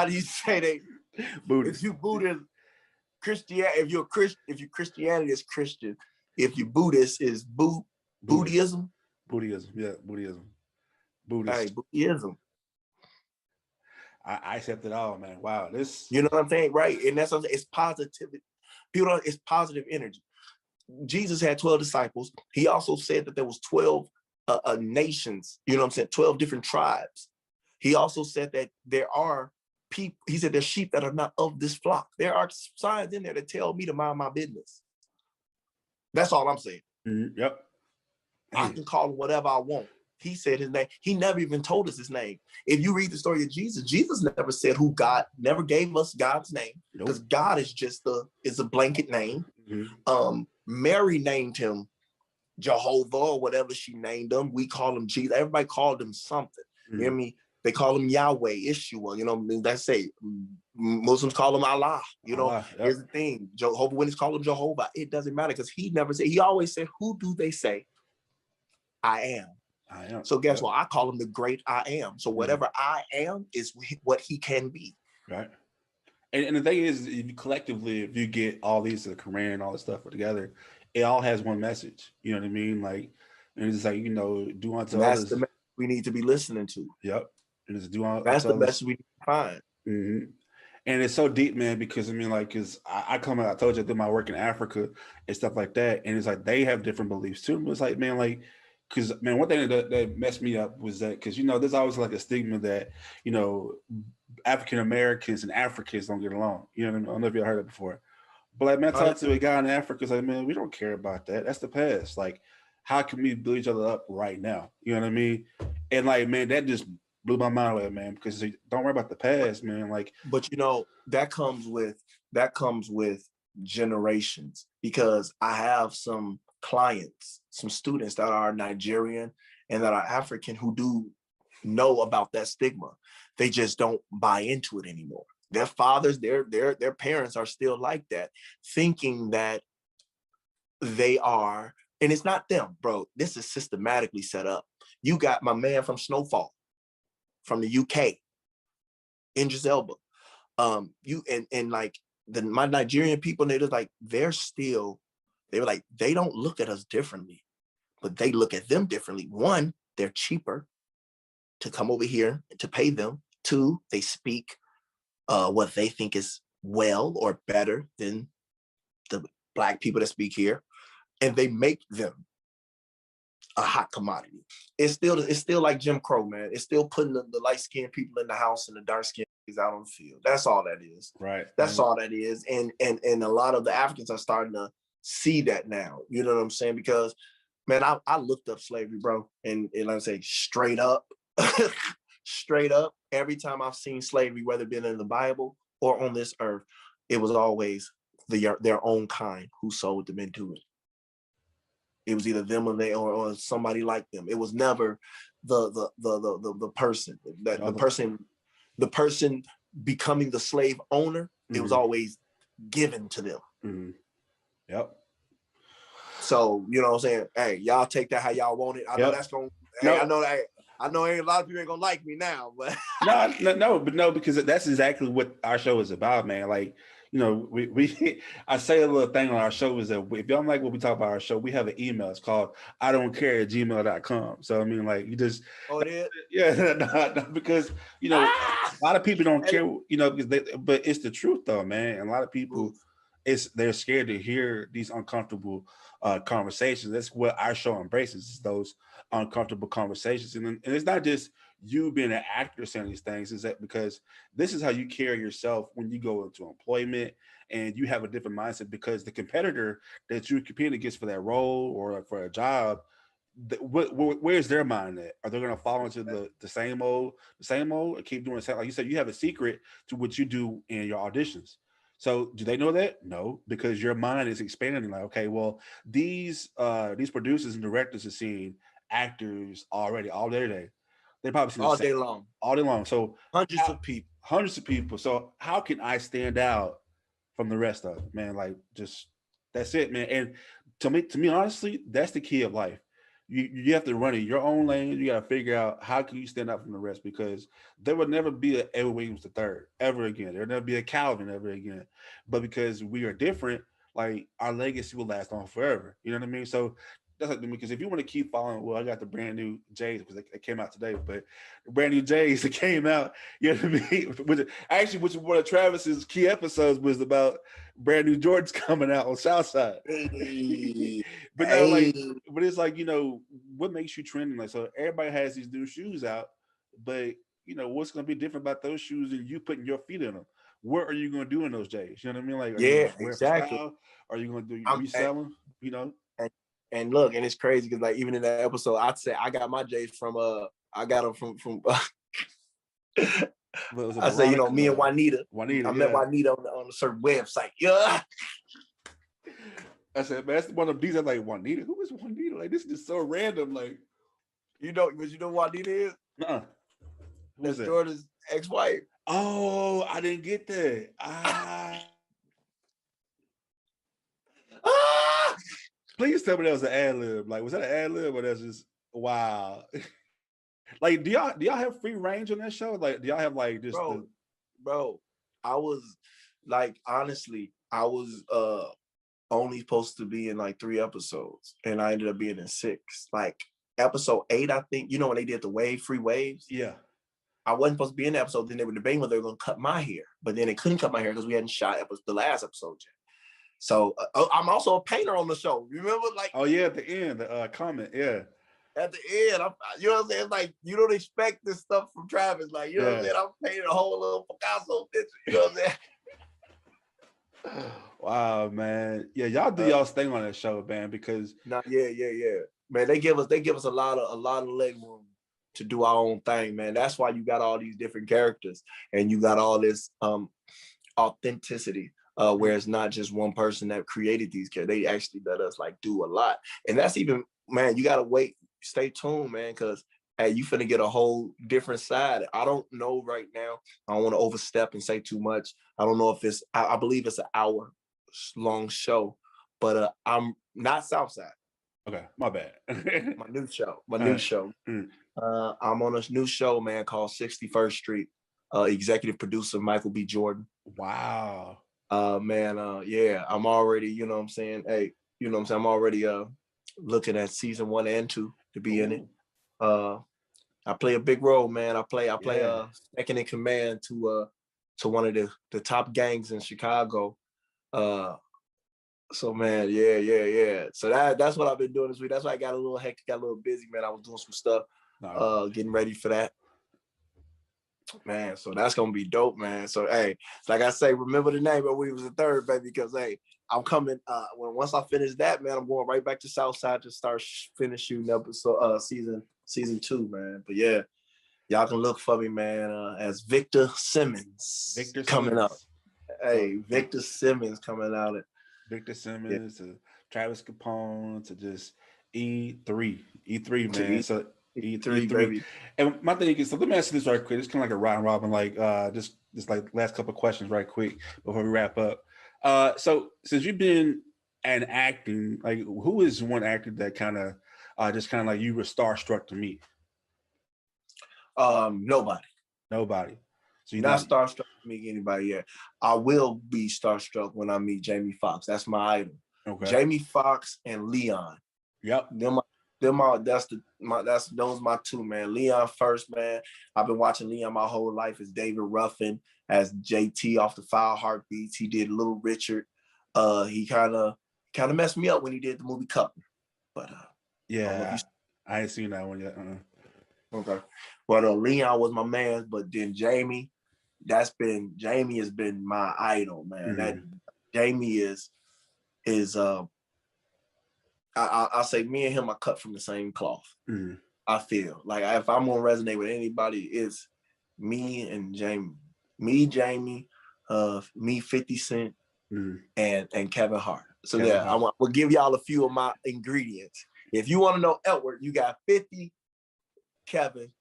do you say that? Buddhist. If you Buddhist, Christianity, if you Christianity is Christian, if you Buddhist is Buddhism. Buddhism, yeah, Buddhism. Buddhist. Hey, Buddhism. I accept it all, man. Wow, this. You know what I'm saying, right? And that's what I'm saying. It's positivity. It's positive energy. Jesus had 12 disciples. He also said that there was 12 nations. You know what I'm saying? 12 different tribes. He also said that there are people. He said there's sheep that are not of this flock. There are signs in there that tell me to mind my business. That's all I'm saying. Yep. I can call him whatever I want. He said his name. He never even told us his name. If you read the story of Jesus, Jesus never said who God, never gave us God's name, because God is just is a blanket name. Mary named him Jehovah or whatever she named him. We call him Jesus. Everybody called him something. You hear me? They call him Yahweh, Ishua. That's it. Muslims call him Allah. Here's the thing. Jehovah Witnesses call him Jehovah. It doesn't matter, because he never said. He always said, "Who do they say I am?" I am. So guess what? I call him the great I am. So whatever I am is what he can be. Right. And the thing is, if you get all these, the Quran and all this stuff put together, it all has one message. You know what I mean? Like, and it's like, do unto others. That's the message we need to be listening to. Yep. And it's do unto That's the others. message we need to find. Mm-hmm. And it's so deep, man, because because I told you I did my work in Africa and stuff like that. And it's like, they have different beliefs too. It's like, man, like, because, man, one thing that messed me up was that, because, there's always like a stigma that, African Americans and Africans don't get along. I don't know if you heard it before. But like, man, I talked to a guy in Africa, it's like, man, we don't care about that. That's the past. Like, how can we build each other up right now? You know what I mean? And like, man, that just blew my mind away, man, because don't worry about the past, man. Like, but that comes with generations, because I have some clients, some students that are Nigerian and that are African who do know about that stigma. They just don't buy into it anymore. Their fathers, their parents are still like that, thinking that they are, and it's not them, bro. This is systematically set up. You got my man from Snowfall, from the UK, Idris Elba. My Nigerian people, they were like, they don't look at us differently, but they look at them differently. One, they're cheaper to come over here to pay them. Two, they speak what they think is well or better than the Black people that speak here, and they make them a hot commodity. It's still like Jim Crow, man. It's still putting the light-skinned people in the house and the dark-skinned out on the field. That's all that is. Right. That's all that is. And a lot of the Africans are starting to see that now. You know what I'm saying? Because, man, I looked up slavery, bro, and like I say, straight up, every time I've seen slavery, whether it been in the Bible or on this earth, it was always their own kind who sold them into it. It was either them or somebody like them. It was never the person that the person becoming the slave owner. It was always given to them. Mm-hmm. Yep. So, you know what I'm saying? Hey, y'all take that how y'all want it. I know that's going. Hey, I know a lot of people ain't gonna like me now, but no, because that's exactly what our show is about, man. Like, we I say a little thing on our show is that if y'all like what we talk about our show, we have an email. It's called I don't care at gmail.com. So I mean, like, you just yeah, no, because a lot of people don't care, because but it's the truth though, man. And a lot of people, they're scared to hear these uncomfortable conversations. That's what our show embraces, is those uncomfortable conversations. And it's not just you being an actor saying these things, is that because this is how you carry yourself when you go into employment and you have a different mindset, because the competitor that you're competing against for that role or for a job, where's their mind at? Are they going to fall into the same old, and keep doing the same? Like you said, you have a secret to what you do in your auditions. So do they know that? No, because your mind is expanding. Like, okay, well, these producers and directors are seeing actors already all day. They probably see all day long. All day long. So hundreds of people. So how can I stand out from the rest of it, man? Like, just that's it, man. And to me, honestly, that's the key of life. You have to run in your own lane. You got to figure out how can you stand out from the rest, because there will never be an Edward Williams III ever again. There will never be a Calvin ever again. But because we are different, like, our legacy will last on forever. You know what I mean? So that's like, because if you want to keep following, well, I got the brand new J's because it came out today, but the brand new J's that came out, you know what I mean? Which is one of Travis's key episodes was about brand new Jordans coming out on Southside. But now, but it's like, what makes you trending? Like, so everybody has these new shoes out, but what's going to be different about those shoes and you putting your feet in them? What are you going to do in those J's? You know what I mean? Like, are you exactly. Style? Are you going to do reselling? And look, and it's crazy because, like, even in that episode, I'd say I got my J's from I got them from I say, me and Juanita. I met Juanita on a certain website. Yeah. I said, man, that's one of these. I'm like, Juanita? Who is Juanita? Like, this is just so random. Like, but you know Juanita is? Nuh-uh. That's Jordan's ex-wife. Oh, I didn't get that. Please tell me that was an ad lib. Like, was that an ad lib or that's just wow? Like, do y'all have free range on that show? Like, do y'all have like just bro? I was like, honestly, I was only supposed to be in like 3 episodes, and I ended up being in 6. Like episode 8, I think. When they did the free waves. Yeah. I wasn't supposed to be in the episode. Then they were debating whether they were going to cut my hair, but then they couldn't cut my hair because we hadn't shot the last episode yet. So I'm also a painter on the show. Remember, like, oh yeah, at the end, the comment, yeah. At the end, you know what I'm saying? Like, you don't expect this stuff from Travis. Like, you know what I'm saying? I'm painting a whole little Picasso picture. You know what I'm saying? Wow, man. Yeah, y'all do y'all's thing on that show, man. Because yeah. Man, they give us a lot of leg room to do our own thing, man. That's why you got all these different characters and you got all this authenticity. Where it's not just one person that created these characters. They actually let us like do a lot. And that's even, man, you gotta wait, stay tuned, man, because hey, you finna get a whole different side. I don't know right now. I don't want to overstep and say too much. I don't know if it's, I believe it's an hour long show, but I'm not Southside. Okay, my bad. My new show. I'm on a new show, man, called 61st Street. Executive producer Michael B. Jordan. Wow. Yeah, I'm already, you know what I'm saying? Hey, you know what I'm saying? I'm already looking at season 1 and 2 to be in it. I play a big role, man. I play second in command to one of the top gangs in Chicago. So man, yeah. So that's what I've been doing this week. That's why I got a little hectic, got a little busy, man. I was doing some stuff, getting ready for that. Man, so that's gonna be dope, man. So hey, like I say, remember the name of Williams III, baby, because hey, I'm coming. Once I finish that, man, I'm going right back to Southside to start finish shooting episode season 2, man. But yeah, y'all can look for me, man, as Victor Simmons. Coming up. Hey, Victor Simmons coming out. Victor Simmons to Travis Capone to just E3, man. So E3, baby. And my thing is, so let me ask you this right quick. It's kind of like a round robin, like just like last couple of questions right quick before we wrap up. So since you've been an acting, like who is one actor that kind of just kind of like you were starstruck to meet? Nobody. So you're not not starstruck to meet anybody yet. I will be starstruck when I meet Jamie Foxx. That's my idol. okay. Jamie Foxx and Leon. Yep. Those my two, man. Leon first, man. I've been watching Leon my whole life as David Ruffin, as JT off the Foul Heartbeats. He did Little Richard. He kind of messed me up when he did the movie Cutler. But yeah, I ain't seen that one yet. Okay. But Leon was my man, but then Jamie has been my idol, man. That Jamie I'll say me and him are cut from the same cloth. I feel like if I'm gonna resonate with anybody, it's me and Jamie. Me, Jamie, me, 50 Cent, and Kevin Hart. So we'll give y'all a few of my ingredients. If you want to know Edward, you got 50, Kevin,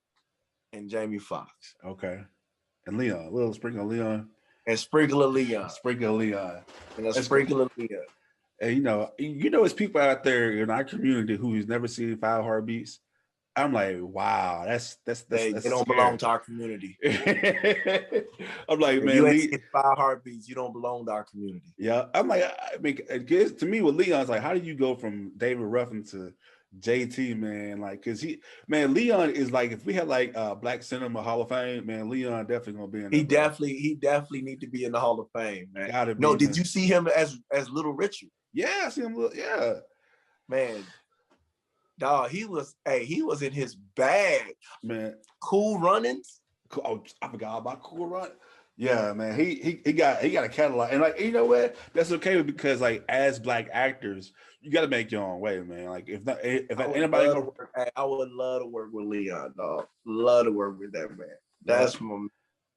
and Jamie Foxx. Okay. And Leon, a little sprinkle of Leon. And sprinkle of Leon. Sprinkle of Leon. And a sprinkle of Leon. And you know, it's people out there in our community who's never seen Foul Heartbeats. I'm like, wow, that's they don't belong to our community. I'm like, man, you ain't 5 heartbeats, you don't belong to our community. Yeah, I'm like, I mean, to me with Leon's like, how do you go from David Ruffin to JT, man? Like, cause Leon is like, if we had like Black Cinema Hall of Fame, man, Leon definitely gonna be in there. He definitely need to be in the Hall of Fame, man. Gotta be. No, did you see him as Little Richard? Yeah, I see him. Yeah, man. Dog, he was in his bag, man. Cool Runnings. Oh, I forgot about Cool Run. Yeah, man. He got a catalog, and like, you know what? That's okay because like as Black actors, you got to make your own way, man. Like if anybody, I would love to work with Leon, dog. Love to work with that man. That's my.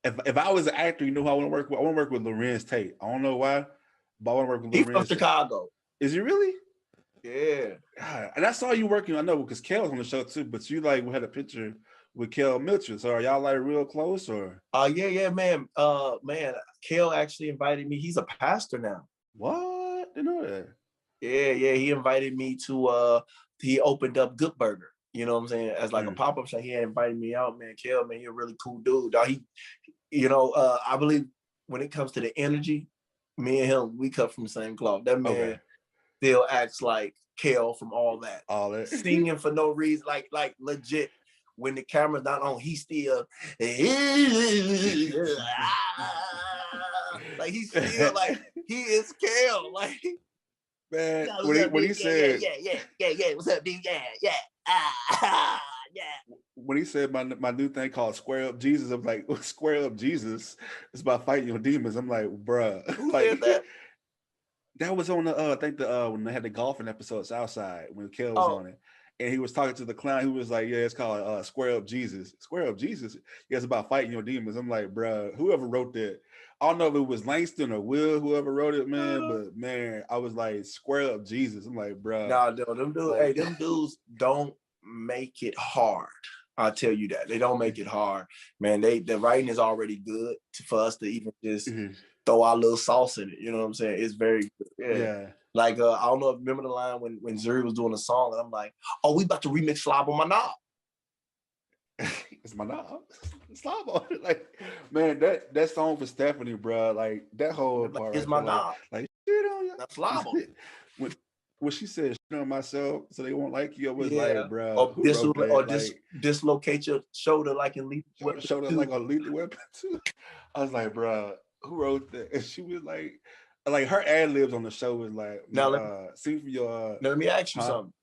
If I was an actor, you know who I want to work with? I want to work with Lorenz Tate. I don't know why, but I want to work with Lorenz. He's from Chicago. Is he really? Yeah. God. And I saw you working. I know because Kel was on the show too. But you like had a picture with Kel Mitchell. So are y'all like real close or? Yeah, man. Man, Kel actually invited me. He's a pastor now. What? Didn't know that. Yeah. He invited me to. He opened up Good Burger. You know what I'm saying? As like a pop-up shop. He had invited me out, man. Kel, man, he's a really cool dude. Dog, I believe when it comes to the energy, me and him, we cut from the same cloth. That man still acts like Kel from all that. Singing for no reason, like legit. When the camera's not on, he still like he's still like he is Kel. Like, man, when he said what's up, dude? Yeah. When he said my new thing called Square Up Jesus, I'm like, Square Up Jesus. It's about fighting your demons. I'm like, bruh. Who like said that? That was on the I think when they had the golfing episode Southside when Kel was on it. And he was talking to the clown. He was like, yeah, it's called Square Up Jesus. Square Up Jesus? Yeah, it's about fighting your demons. I'm like, bruh, whoever wrote that, I don't know if it was Langston or Will, whoever wrote it, man. But man, I was like, Square Up Jesus. I'm like, bruh. Nah, them dudes, them dudes don't make it hard. I'll tell you that. They don't make it hard. Man, the writing is already good for us to even just throw our little sauce in it. You know what I'm saying? It's very good. Yeah. Like, I don't know if you remember the line when Zuri was doing a song, and I'm like, oh, we about to remix Slob on My Knob. It's my knob. Slob on it. Like, man, that song for Stephanie, bro. Like, that whole part. It's my knob. Like, shit on you. That's Slob on it. When she said shit on myself so they won't like you, I was like, bro. Or dislocate your shoulder like in Lethal Weapon. Shoulder like on Lethal Weapon 2. I was like, bro, who wrote that? And she was like her ad libs on the show was like, sing for your. Let me ask you something.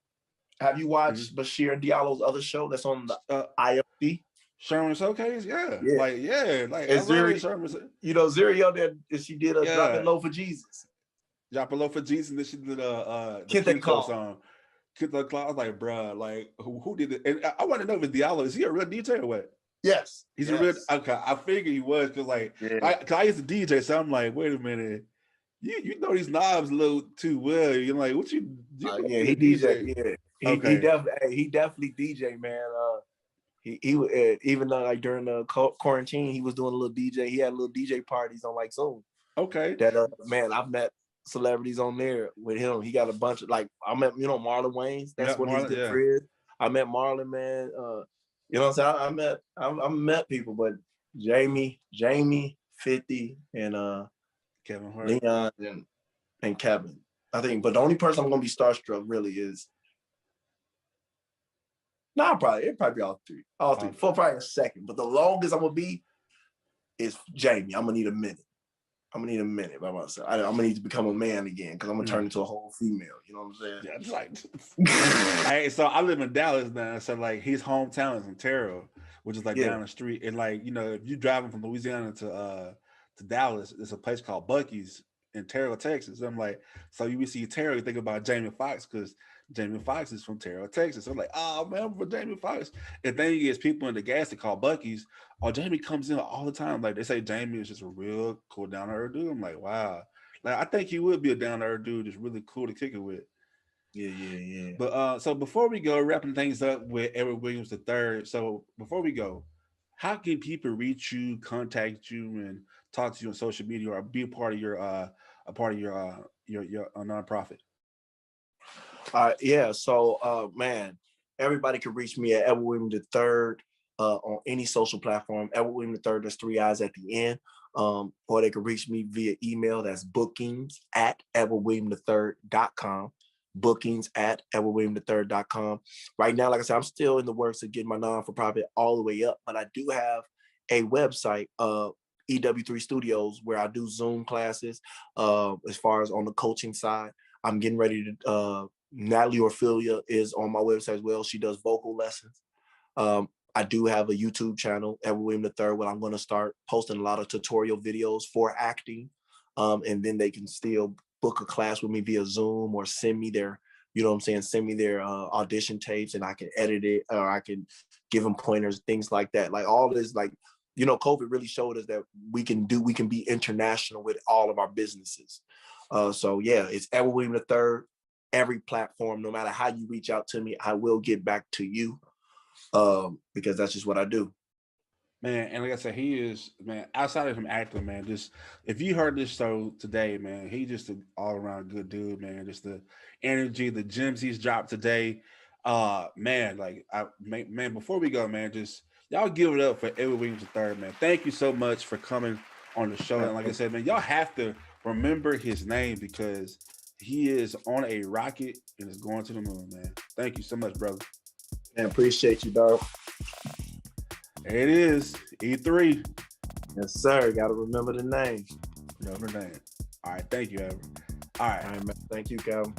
Have you watched Bashir Diallo's other show that's on the IFC? Sherman Showcase? Yeah. Like Zuri, Zuri out there, she did a Drop It Low for Jesus. Drop It Low for Jesus, and then she did the Kid song. Kid the Claw. I was like, bruh, like who did it? And I want to know if it's Diallo. Is he a real DJ or what? Yes. He's a real. Okay, I figured he was because I used to DJ, so I'm like, wait a minute. You know these knobs a little too well. You're like, what you he DJ. Yeah. He definitely DJ, man. He even though like during the quarantine, he was doing a little DJ. He had little DJ parties on like Zoom. Okay. That man, I've met celebrities on there with him. He got a bunch of I met Marlon Wayans. That's what he's good for. I met Marlon, man. You know what I'm saying? I met people, but Jamie, 50, and Kevin Hart. Leon and Kevin. I think, but the only person I'm gonna be starstruck really is it'd probably be all three. For probably a second. But the longest I'm gonna be is Jamie. I'm gonna need a minute. By myself. I'm gonna need to become a man again because I'm gonna turn into a whole female. You know what I'm saying? Yeah, it's like hey, so I live in Dallas now. So like his hometown is in Terrell, which is like down the street. And like, you know, if you're driving from Louisiana to Dallas, there's a place called Buc-ee's in Terrell, Texas. I'm like, so you see Terrell, you think about Jamie Foxx because Jamie Foxx is from Terrell, Texas. So I'm like, oh man, I'm from Jamie Foxx. And then you get people in the gas that call Buc-ee's. Oh, Jamie comes in all the time. Like they say Jamie is just a real cool down to earth dude. I'm like, wow. Like I think he would be a down to earth dude, just really cool to kick it with. Yeah. But so before we go, wrapping things up with Edward Williams III. So before we go, how can people reach you, contact you, and talk to you on social media, or be a part of your nonprofit? So man, everybody can reach me at Edward Williams III on any social platform. Edward Williams III, there's 3 eyes at the end. Or they can reach me via email. That's bookings@edwardwilliamsthird.com. bookings@edwardwilliamsthird.com. Right now, like I said, I'm still in the works of getting my non-for-profit all the way up, but I do have a website, EW3 Studios, where I do Zoom classes. As far as on the coaching side, I'm getting ready to, Natalie Orfilia is on my website as well. She does vocal lessons. I do have a YouTube channel, Edward Williams III, where I'm going to start posting a lot of tutorial videos for acting. And then they can still book a class with me via Zoom or send me their, send me their audition tapes and I can edit it, or I can give them pointers, things like that. Like all this, like, COVID really showed us that we can be international with all of our businesses. So yeah, it's Edward Williams III, every platform. No matter how you reach out to me, I will get back to you, because that's just what I do. Man, and like I said, he is, man, outside of him acting, man, just if you heard this show today, man, he just an all-around good dude, man. Just the energy, the gems he's dropped today. Man, before we go, man, just y'all give it up for Edward Williams III, man. Thank you so much for coming on the show. And like I said, man, y'all have to remember his name because he is on a rocket and is going to the moon, man. Thank you so much, brother. Man, appreciate you, dog. There it is, E3. Yes, sir. Got to remember the name. Remember the name. All right, thank you, Evan. All right, man. Thank you, Calvin.